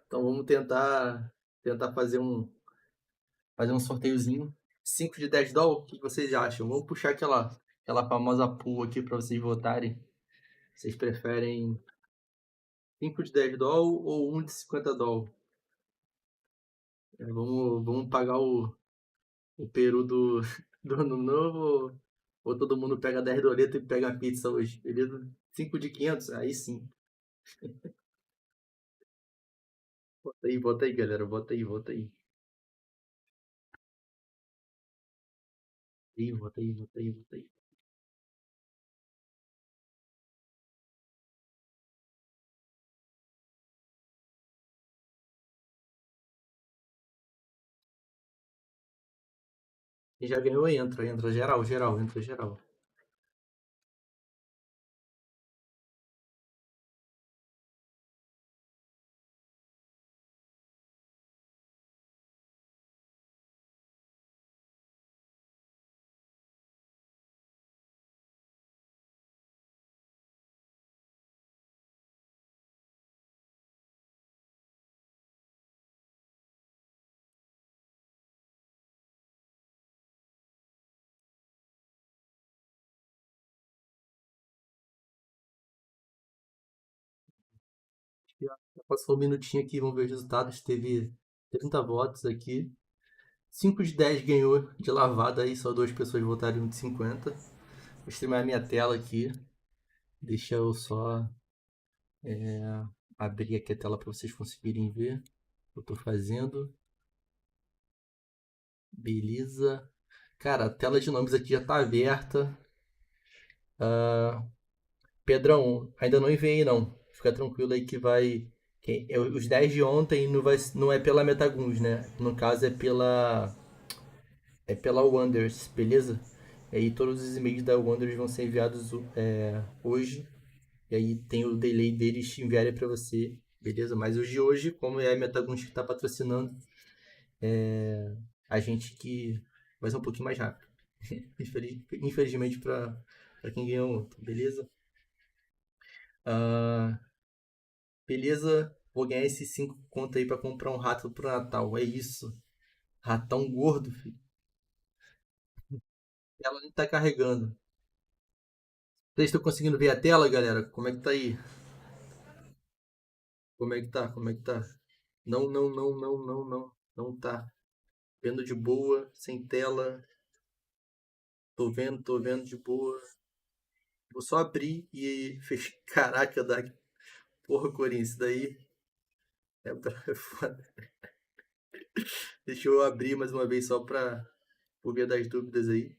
Então vamos tentar fazer um sorteiozinho. 5 de 10 dólares, o que vocês acham? Vamos puxar aquela famosa pool aqui para vocês votarem. Vocês preferem 5 de 10 dólares ou 1 de 50 dólares? Vamos pagar o peru do ano novo ou todo mundo pega 10 doletas e pega a pizza hoje, beleza? 5 de 500? Aí sim. Bota aí, galera. Bota aí. Bota aí, bota aí. Quem já ganhou, entra geral, entra geral. Já passou um minutinho aqui, vamos ver os resultados. Teve 30 votos aqui. 5 de 10 ganhou de lavada aí, só 2 pessoas votaram em um de 50. Vou streamar a minha tela aqui. Deixa eu só abrir aqui a tela para vocês conseguirem ver o que eu tô fazendo. Beleza. Cara, a tela de nomes aqui já tá aberta. Pedrão, ainda não enviei não. Fica tranquilo aí que vai. Os 10 de ontem não é pela Metaguns, né? No caso é pela Wonders, beleza? E aí todos os e-mails da Wonders vão ser enviados hoje. E aí tem o delay deles enviarem para você, beleza? Mas os de hoje, como é a Metaguns que está patrocinando, a gente que vai ser um pouquinho mais rápido. Infelizmente para quem ganhou ontem, beleza? Beleza, vou ganhar esses 5 conto aí para comprar um rato pro Natal. É isso. Ratão gordo, filho. Ela não tá carregando. Vocês estão conseguindo ver a tela, galera? Como é que tá aí? Como é que tá? Não, não, não, não, não, não. Não tá. Vendo de boa, sem tela. Tô vendo de boa. Vou só abrir e fechar. Caraca, porra, Corinthians, isso daí é foda. Deixa eu abrir mais uma vez só pra por via das dúvidas aí.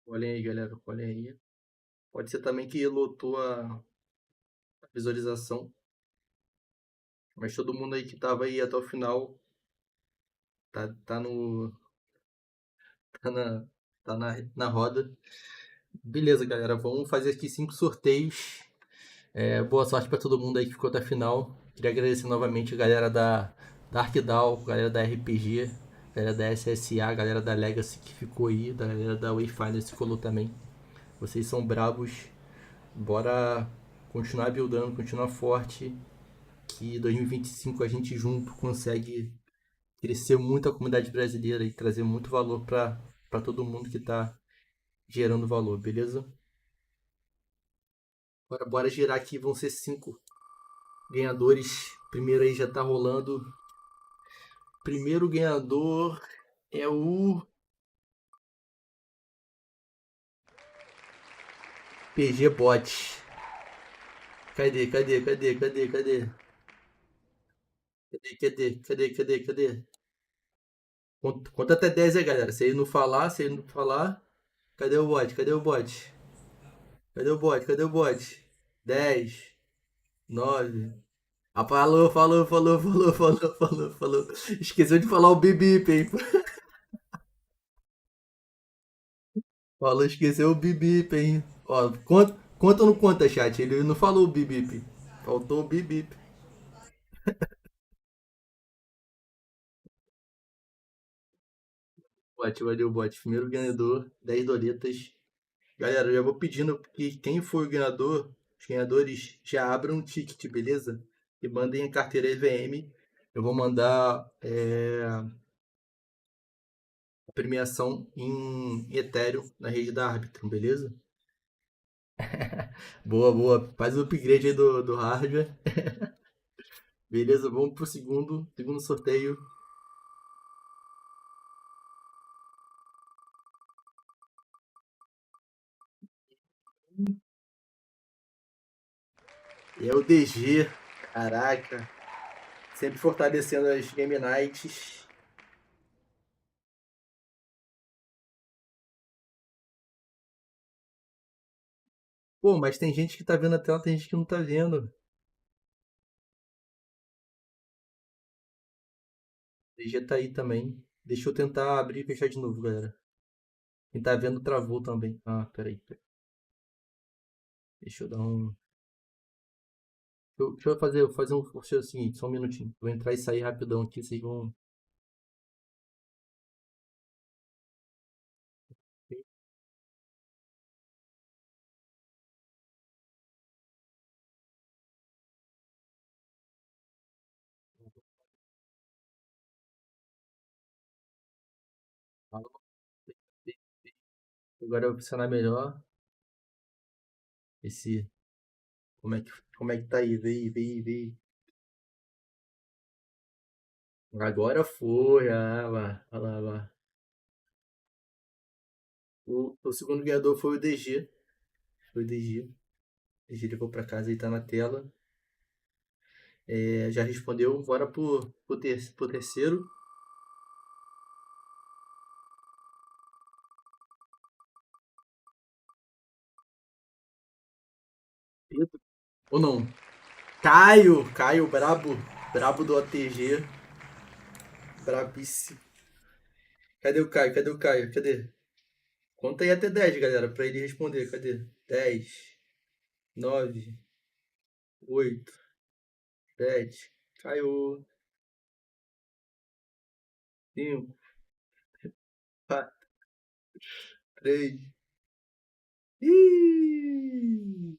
Olhem aí, galera. Olhem aí. Pode ser também que lotou a visualização. Mas todo mundo aí que tava aí até o final tá tá na roda. Beleza, galera. Vamos fazer aqui 5 sorteios. Boa sorte para todo mundo aí que ficou até a final. Queria agradecer novamente a galera da ArcDAO, galera da RPG, galera da SSA, galera da Legacy que ficou aí, da galera da Wayfinder que colou também. Vocês são bravos. Bora continuar buildando, continuar forte. Que 2025 a gente junto consegue crescer muito a comunidade brasileira e trazer muito valor para todo mundo que tá gerando valor, beleza? Bora girar aqui, vão ser 5 ganhadores. Primeiro aí já tá rolando. Primeiro ganhador é o PG Bot. Cadê? Cadê? Conta até 10 aí, galera. Se ele não falar, cadê o bot? Cadê o bot? 10, 9. Ah, falou. Esqueceu de falar o bip, hein? Falou, esqueceu o bip, hein? Ó, conta ou não conta, chat? Ele não falou o bip. Faltou o bip. Bot, valeu, bot. Primeiro ganhador, 10 doletas. Galera, eu já vou pedindo que quem for o ganhador, os ganhadores já abram um ticket, beleza? E mandem a carteira EVM. Eu vou mandar a premiação em Ethereum na rede da Arbitrum, beleza? Boa. Faz o upgrade aí do hardware. Beleza, vamos pro segundo sorteio. E é o DG. Caraca. Sempre fortalecendo as Game Nights. Pô, mas tem gente que tá vendo a tela, tem gente que não tá vendo. O DG tá aí também. Deixa eu tentar abrir e fechar de novo, galera. Quem tá vendo travou também. Ah, peraí. Deixa eu dar um. Deixa eu fazer o seguinte, só um minutinho. Vou entrar e sair rapidão aqui, vocês vão. Agora eu vou funcionar melhor. Esse. Como é que tá aí? Veio. Agora foi. Ah, lá. Olha lá. O segundo ganhador foi o DG. Foi o DG. O DG levou pra casa e tá na tela. Já respondeu. Bora pro terceiro. Pedro. Ou não? Caio, brabo. Brabo do OTG. Brabíssimo. Cadê o Caio? Cadê? Conta aí até 10, galera, pra ele responder. Cadê? 10, 9, 8, 7. Caiu. 5, 4, 3. Ih!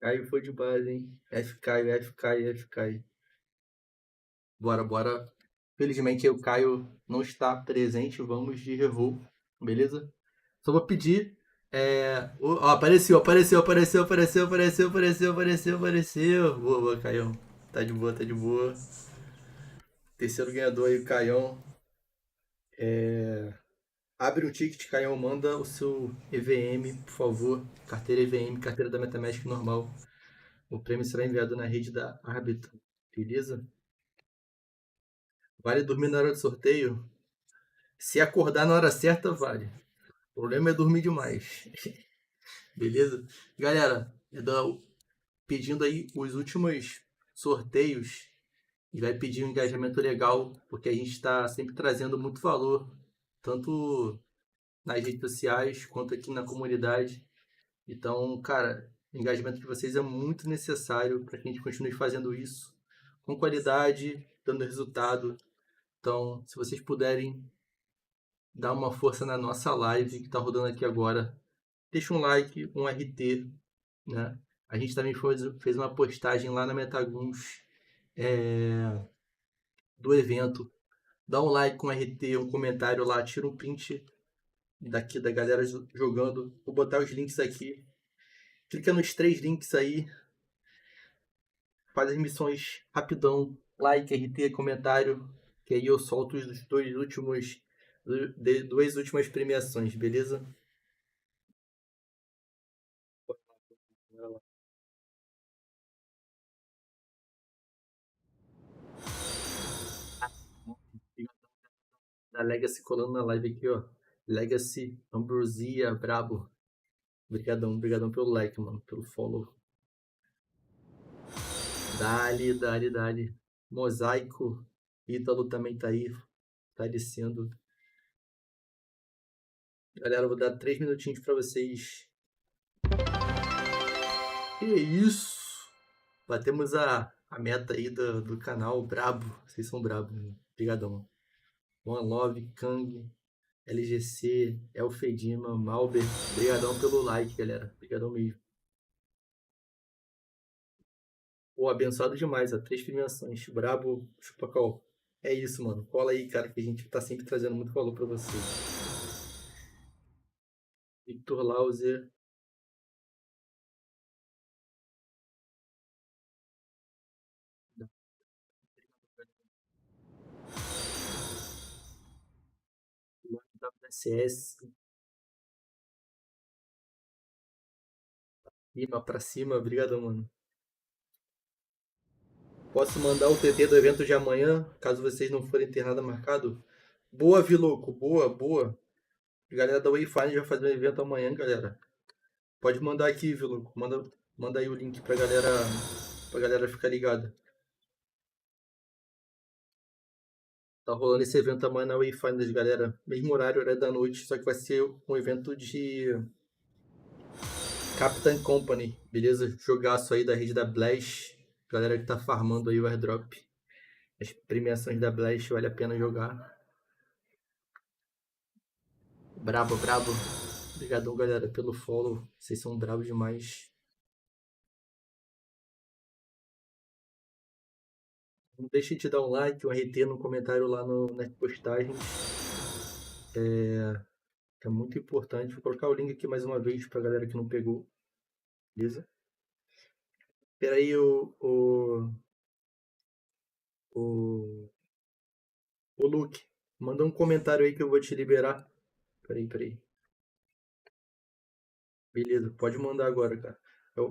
Caio foi de base, hein? F Caio. Bora. Felizmente o Caio não está presente. Vamos de reroll, beleza? Só vou pedir. Apareceu. Boa, Caião. Tá de boa. Terceiro ganhador aí, o Caião. Abre um ticket, Caião. Manda o seu EVM, por favor. Carteira EVM, carteira da MetaMask normal. O prêmio será enviado na rede da Arbitrum. Beleza? Vale dormir na hora do sorteio? Se acordar na hora certa, vale. O problema é dormir demais. Beleza? Galera, pedindo aí os últimos sorteios. E vai pedir um engajamento legal, porque a gente está sempre trazendo muito valor. Tanto nas redes sociais quanto aqui na comunidade. Então, cara, o engajamento de vocês é muito necessário para que a gente continue fazendo isso com qualidade, dando resultado. Então, se vocês puderem dar uma força na nossa live que está rodando aqui agora, deixa um like, um RT, né? A gente também fez uma postagem lá na Metaguns do evento. Dá um like com RT, um comentário lá, tira um print daqui da galera jogando. Vou botar os links aqui. Clica nos 3 links aí, faz as missões rapidão, like, RT, comentário, que aí eu solto os duas últimas premiações, beleza? Da Legacy colando na live aqui, ó. Legacy, Ambrosia, brabo. Obrigadão pelo like, mano, pelo follow. Dali. Mosaico, Ítalo também tá aí, tá descendo. Galera, eu vou dar 3 minutinhos pra vocês. Que isso! Batemos a meta aí do canal, brabo. Vocês são brabos, né? Obrigadão. One Love, Kang, LGC, Elfedima, Malber. Obrigadão pelo like, galera. Obrigadão mesmo. Pô, abençoado demais, ó. 3 premiações. Brabo, chupacol. É isso, mano. Cola aí, cara, que a gente tá sempre trazendo muito valor pra vocês. Victor Lauser. WSS. Cima pra cima. Obrigadão, mano. Posso mandar o TT do evento de amanhã, caso vocês não forem ter nada marcado? Boa, Viloco. Boa. A galera da Wayfind vai fazer um evento amanhã, galera. Pode mandar aqui, Viloco. Manda aí o link pra galera ficar ligada. Tá rolando esse evento amanhã na Wayfind, galera. Mesmo horário da noite, só que vai ser um evento de Captain Company, beleza? Jogaço aí da rede da Blast. Galera que tá farmando aí o airdrop. As premiações da Blast vale a pena jogar. Brabo. Obrigadão, galera, pelo follow. Vocês são bravos demais. Não deixe de dar um like, um RT no comentário lá nas postagens. É muito importante. Vou colocar o link aqui mais uma vez pra galera que não pegou. Beleza? Espera aí, o Luke. Manda um comentário aí que eu vou te liberar. Peraí. Beleza, pode mandar agora, cara.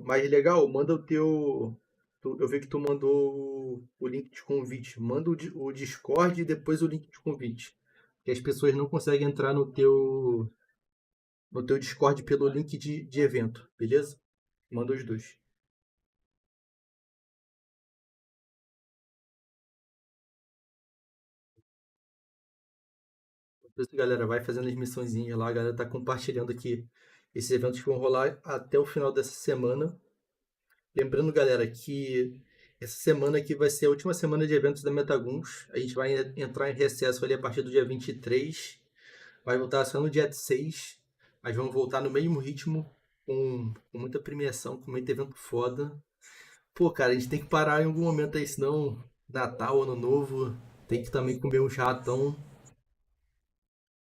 Mas legal, manda o teu. Eu vi que tu mandou o link de convite. Manda o Discord e depois o link de convite. Que as pessoas não conseguem entrar no teu Discord pelo link de evento, beleza? Manda os dois. Então, galera, vai fazendo as missõezinhas lá. A galera tá compartilhando aqui esses eventos que vão rolar até o final dessa semana. Lembrando, galera, que essa semana aqui vai ser a última semana de eventos da Metaguns. A gente vai entrar em recesso ali a partir do dia 23. Vai voltar só no dia 6. Mas vamos voltar no mesmo ritmo, com muita premiação, com muito evento foda. Pô, cara, a gente tem que parar em algum momento aí, senão Natal, Ano Novo, tem que também comer um ratão.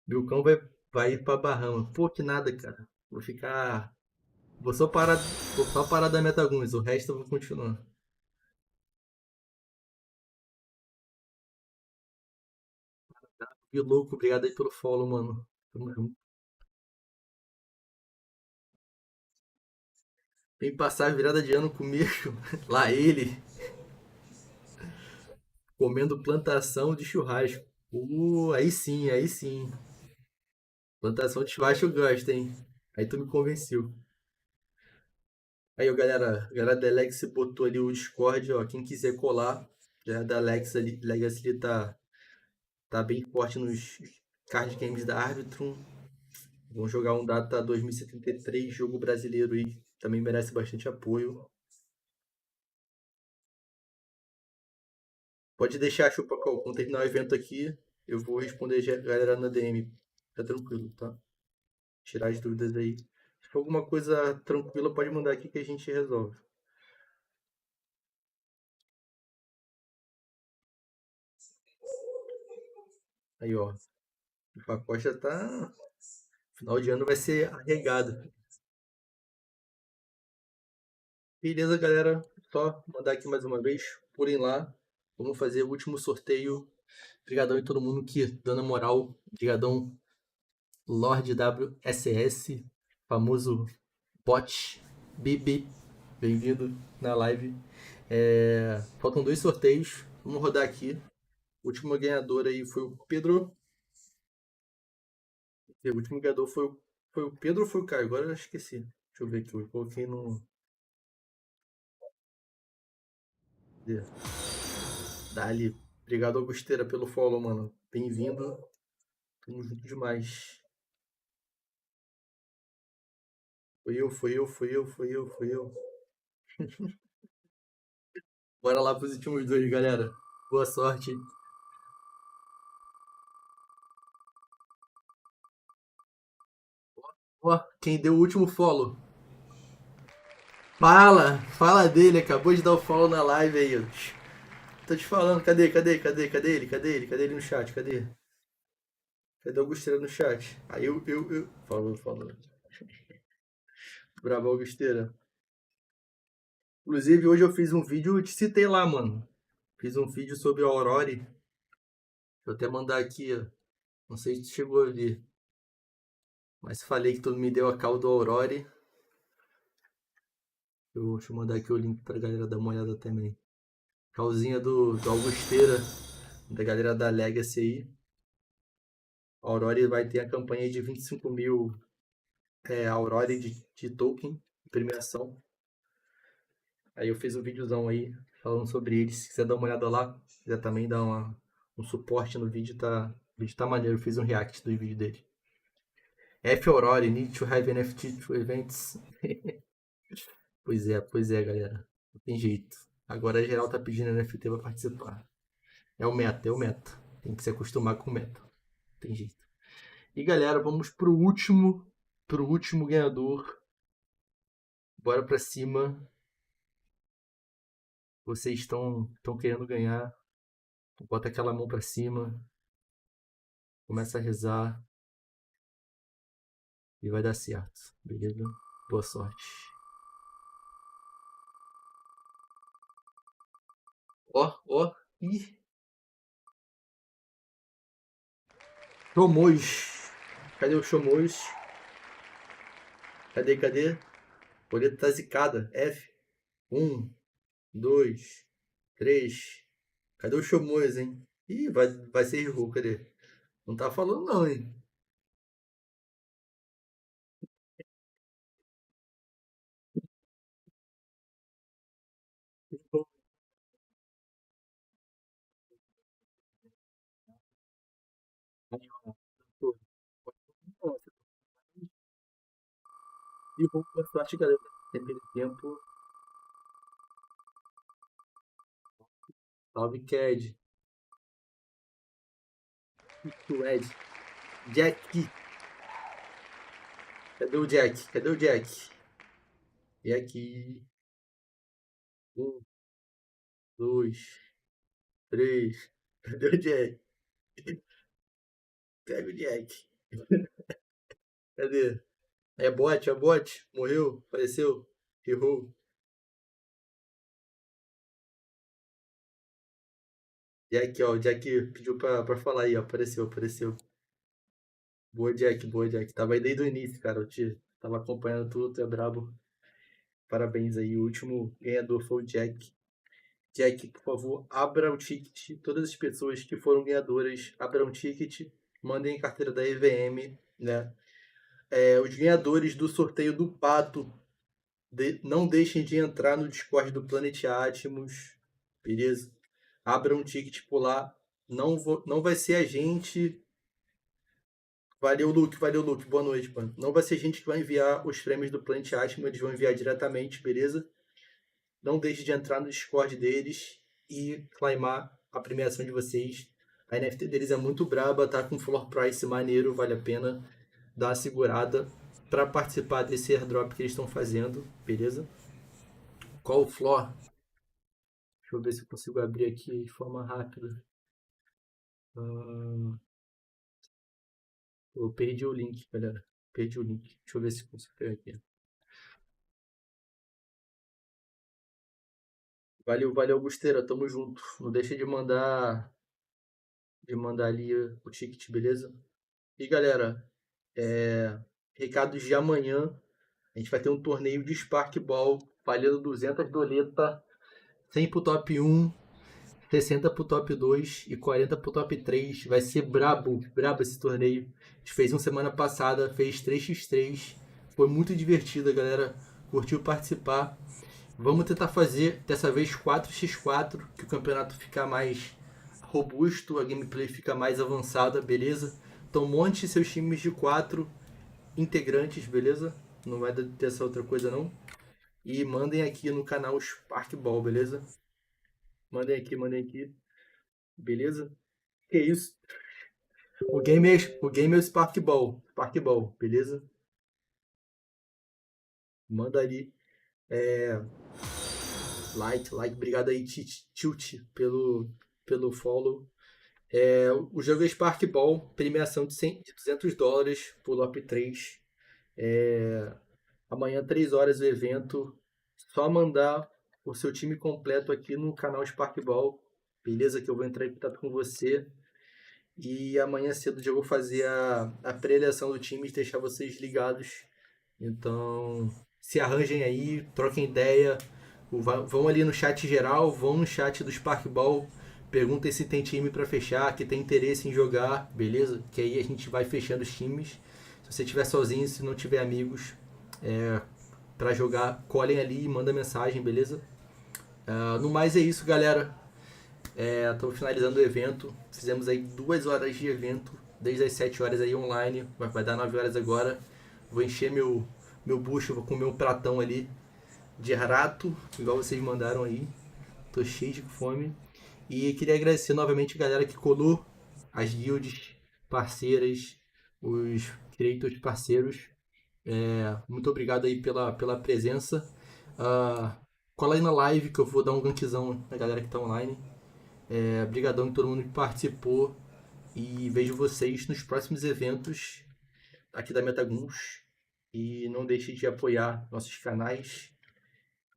Bilcão vai ir pra Bahama. Pô, que nada, cara. Vou só parar da Metaguns, o resto eu vou continuar. Que louco, obrigado aí pelo follow, mano. Tamo junto. Vem passar a virada de ano comigo. Lá ele, comendo plantação de churrasco. Aí sim, aí sim. Plantação de churrasco eu gosto, hein? Aí tu me convenceu. Aí, ó, galera da Legacy botou ali o Discord, ó. Quem quiser colar, já da Legacy ali tá bem forte nos card games da Arbitrum. Vamos jogar um Data 2073, jogo brasileiro aí. Também merece bastante apoio. Pode deixar, Chupacol. Quando terminar o evento aqui, eu vou responder a galera na DM. Tá tranquilo, tá? Tirar as dúvidas aí. Se for alguma coisa tranquila, pode mandar aqui que a gente resolve. Aí, ó. O pacote já tá... Final de ano vai ser arregado. Beleza, galera. Só mandar aqui mais uma vez. Pulem lá. Vamos fazer o último sorteio. Obrigadão a todo mundo que dando a moral. Obrigadão, Lord WSS, famoso bot. Bibi, bem-vindo na live. Faltam 2 sorteios. Vamos rodar aqui. O último ganhador aí foi o Pedro. O último ganhador foi o Pedro ou foi o Caio? Agora eu esqueci. Deixa eu ver aqui. Eu coloquei no. Dali. Obrigado, Augusteira, pelo follow, mano. Bem-vindo. Tamo junto demais. Foi eu. Bora lá pros últimos 2, galera. Boa sorte. Ó, quem deu o último follow? Fala dele, acabou de dar o follow na live aí. Tô te falando, cadê ele? Cadê ele no chat? Cadê o Augusteira no chat? Aí eu. Falou. Bravo, Augusteira. Inclusive, hoje eu fiz um vídeo, eu te citei lá, mano. Fiz um vídeo sobre a Aurora. Vou até mandar aqui, ó. Não sei se tu chegou a ver. Mas falei que tu me deu a call do Aurora. Deixa eu mandar aqui o link pra galera dar uma olhada também. Callzinha do Augusteira, da galera da Legacy aí. A Aurora vai ter a campanha de 25 mil Aurora de token, de premiação. Aí eu fiz um videozão aí falando sobre eles. Se quiser dar uma olhada lá, se quiser também dar um suporte no vídeo, o vídeo tá maneiro. Eu fiz um react do vídeo dele. F Aurora, need to have NFT to events. Pois é, galera. Não tem jeito. Agora geral tá pedindo NFT pra participar. É o meta. Tem que se acostumar com o meta. Não tem jeito. E galera, vamos pro último ganhador. Bora pra cima. Vocês estão querendo ganhar. Bota aquela mão pra cima. Começa a rezar. E vai dar certo. Beleza? Boa sorte. Ó. Ih. Chomos. Cadê o Chomos? Cadê? Boleta tá zicada. F. 1, 2, 3. Cadê o Chomos, hein? Ih, vai ser erro. Cadê? Não tá falando não, hein? Aí, ó. E vamos boa sorte, galera. Naquele tempo. Salve, Cad. Ed. Jack. Cadê o Jack? Jack. 1, 2, 3. Cadê o Jack? Pega o Jack. Cadê? É bot. Morreu, faleceu, errou. Jack, ó, o Jack pediu pra falar aí, ó. Apareceu. Boa, Jack. Tava aí desde o início, cara. Eu tava acompanhando tudo, tu é brabo. Parabéns aí. O último ganhador foi o Jack. Jack, por favor, abra o ticket. Todas as pessoas que foram ganhadoras, abram o ticket. Mandem a carteira da EVM, né? Os ganhadores do sorteio do Pato, não deixem de entrar no Discord do Planet Atmos, beleza? Abram um ticket por lá. Não vai ser a gente Valeu, Luke. Valeu, Luke. Boa noite, mano. Não vai ser a gente que vai enviar os prêmios do Planet Atma, eles vão enviar diretamente, beleza? Não deixe de entrar no Discord deles e claimar a premiação de vocês. A NFT deles é muito braba, tá com floor price maneiro, vale a pena dar uma segurada para participar desse airdrop que eles estão fazendo, beleza? Qual o floor? Deixa eu ver se eu consigo abrir aqui de forma rápida. Eu perdi o link, galera. Perdi o link. Deixa eu ver se consigo pegar aqui. Valeu, valeu, Busteira. Tamo junto. Não deixa de mandar ali o ticket, beleza? E galera, recados de amanhã. A gente vai ter um torneio de Spark Ball, valendo 200 doleta, 100 pro top 1, 60 pro top 2 e 40 pro top 3. Vai ser brabo, brabo esse torneio. A gente fez uma semana passada, fez 3x3. Foi muito divertido, a galera curtiu participar. Vamos tentar fazer dessa vez 4x4, que o campeonato fica mais robusto, a gameplay fica mais avançada, beleza? Então monte seus times de 4 integrantes, beleza? Não vai ter essa outra coisa não. E mandem aqui no canal Spark Ball, beleza? Mandem aqui, beleza? Que isso? O game é o Spark Ball, beleza? Manda ali. Like, obrigado aí, Tilt, pelo follow. O jogo é Spark Ball, premiação de 200 dólares por top 3. Amanhã, 3 horas, o evento. Só mandar o seu time completo aqui no canal Spark Ball, beleza? Que eu vou entrar em contato com você. E amanhã cedo já vou fazer a pré-eleição do time e deixar vocês ligados. Então, se arranjem aí, troquem ideia. Vão ali no chat geral, vão no chat do Spark Ball. Perguntem se tem time para fechar, que tem interesse em jogar, beleza? Que aí a gente vai fechando os times. Se você estiver sozinho, se não tiver amigos para jogar, colhem ali e manda mensagem, beleza? No mais é isso, galera. Estamos finalizando o evento. Fizemos aí 2 horas de evento, desde as 7 horas aí online. Vai dar 9 horas agora. Vou encher meu bucho, vou comer um pratão ali de rato, igual vocês mandaram aí. Tô cheio de fome. E queria agradecer novamente a galera que colou, as guilds parceiras, os creators parceiros. Muito obrigado aí pela presença. Cola aí na live que eu vou dar um gankzão na galera que tá online. Obrigadão a todo mundo que participou. E vejo vocês nos próximos eventos aqui da Metaguns. E não deixe de apoiar nossos canais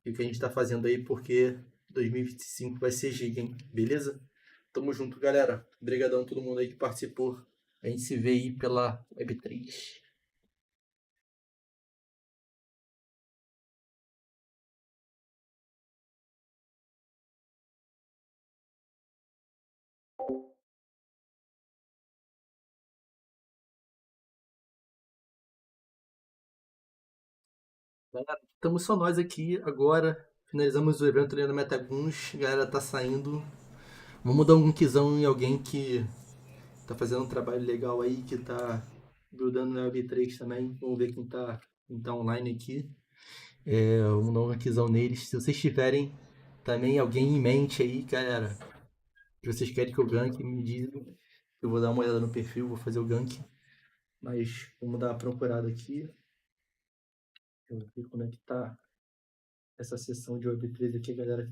e o que a gente tá fazendo aí, porque 2025 vai ser giga, hein? Beleza? Tamo junto, galera. Obrigadão a todo mundo aí que participou. A gente se vê aí pela Web3. Galera, estamos só nós aqui agora. Finalizamos o evento ali no Metaguns. A galera tá saindo. Vamos dar um linkzão em alguém que tá fazendo um trabalho legal aí, que tá buildando na Web3 também. Vamos ver quem tá online aqui. Vamos dar um linkzão neles. Se vocês tiverem também alguém em mente aí, galera, que vocês querem que eu gank, me dizem. Eu vou dar uma olhada no perfil, vou fazer o gank. Mas vamos dar uma procurada aqui. Eu vou ver como é que tá essa sessão de Web3 aqui, a galera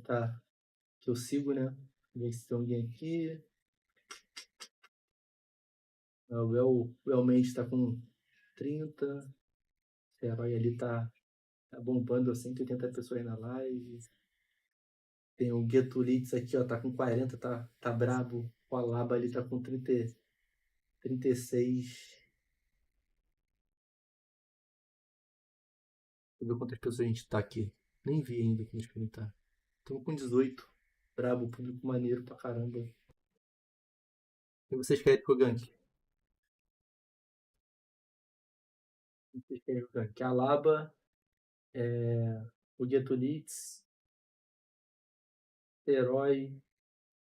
que eu sigo, né? Ver se tem alguém aqui. O El Mendes tá com 30. Esse herói ali tá bombando 180 pessoas na live. Tem o Getulitz aqui, ó, tá com 40, tá brabo. O Alaba ali tá com 36. Deixa eu ver quantas pessoas a gente tá aqui. Nem vi ainda quantas pessoas a gente tá. Estamos com 18. Brabo, público maneiro pra caramba. E vocês querem que eu gank? Vocês querem que eu gank? Alaba, o Getulitz, Herói,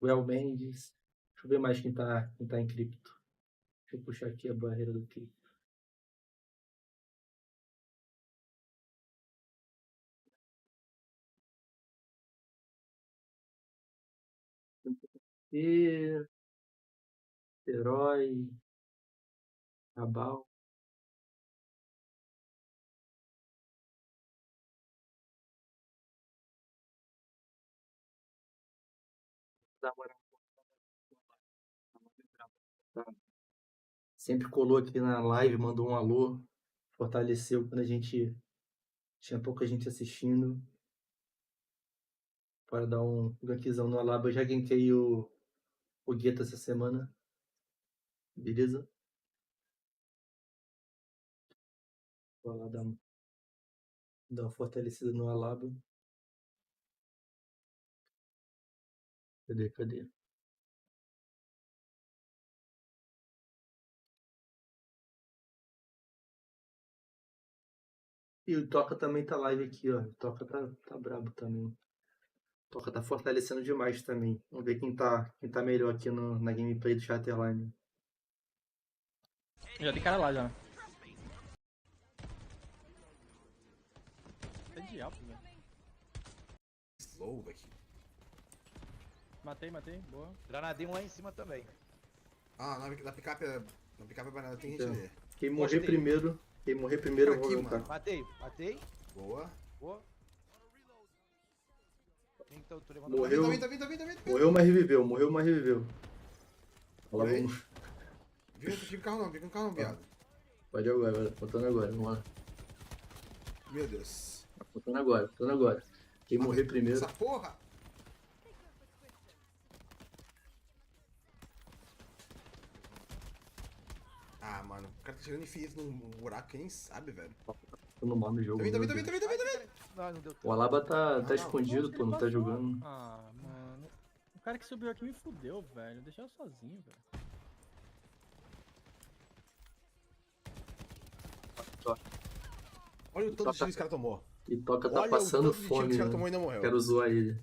o El Mendes. Deixa eu ver mais quem tá em cripto. Deixa eu puxar aqui a barreira do clipe. E herói, Cabal. Dá moral. Tá. Sempre colou aqui na live, mandou um alô, fortaleceu quando a gente tinha pouca gente assistindo. Para dar um gankzão no Alaba. Eu já gankei o Guetta essa semana. Beleza? Vou lá dar uma fortalecida no Alaba. Cadê? E o Toca também tá live aqui, ó. O Toca tá brabo também. O Toca tá fortalecendo demais também. Vamos ver quem tá melhor aqui na gameplay do Chatterline. Já tem cara lá já. Tá de alto, velho. Slow, velho. Matei, boa. Granadinho lá em cima também. Ah, na picape banana tem gente Então, ali. Quem morrer primeiro, eu vou Aqui, gankar. mano. Matei. Boa. Então, tô levando Morreu. Tá vindo. Morreu, mas reviveu. Olha lá, Oi? vamos. Fica no carro não, viado. Pode agora, botando agora. Vamos lá. Meu Deus. Botando agora. Quem morrer primeiro. Essa porra! Ah, mano, o cara tá chegando infinito num buraco, quem sabe, velho. Tô no mal no jogo. Tá vindo. meu Deus. Não deu tempo. O Alaba tá não. escondido, pô, não tá jogando. Ah, mano. O cara que subiu aqui me fudeu, velho. Deixou eu sozinho, velho. Olha o tanto de tiro que esse cara tomou. E Toca tá Olha o passando tanto de tiro que fome, esse cara né? tomou e não morreu. Quero zoar ele.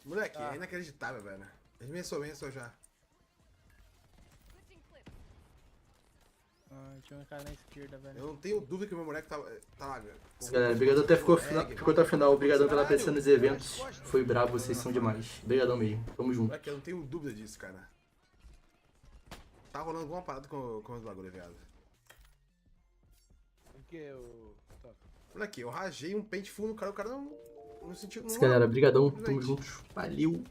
Moleque, é inacreditável, velho. Ele ameaçou já. Ah, tinha um cara na esquerda, velho. Eu não tenho dúvida que o meu moleque tá lá. Galera, obrigado até ficou até o final. Obrigadão pela presença nos eventos. Foi brabo, vocês são demais. Obrigadão mesmo. Tamo junto. Moleque, eu não tenho dúvida disso, cara. Tá rolando alguma parada com os bagulho, viado. O que eu. Moleque, eu rajei um pente full no cara, o cara não sentiu. Galera, obrigadão. Tamo juntos. Valeu.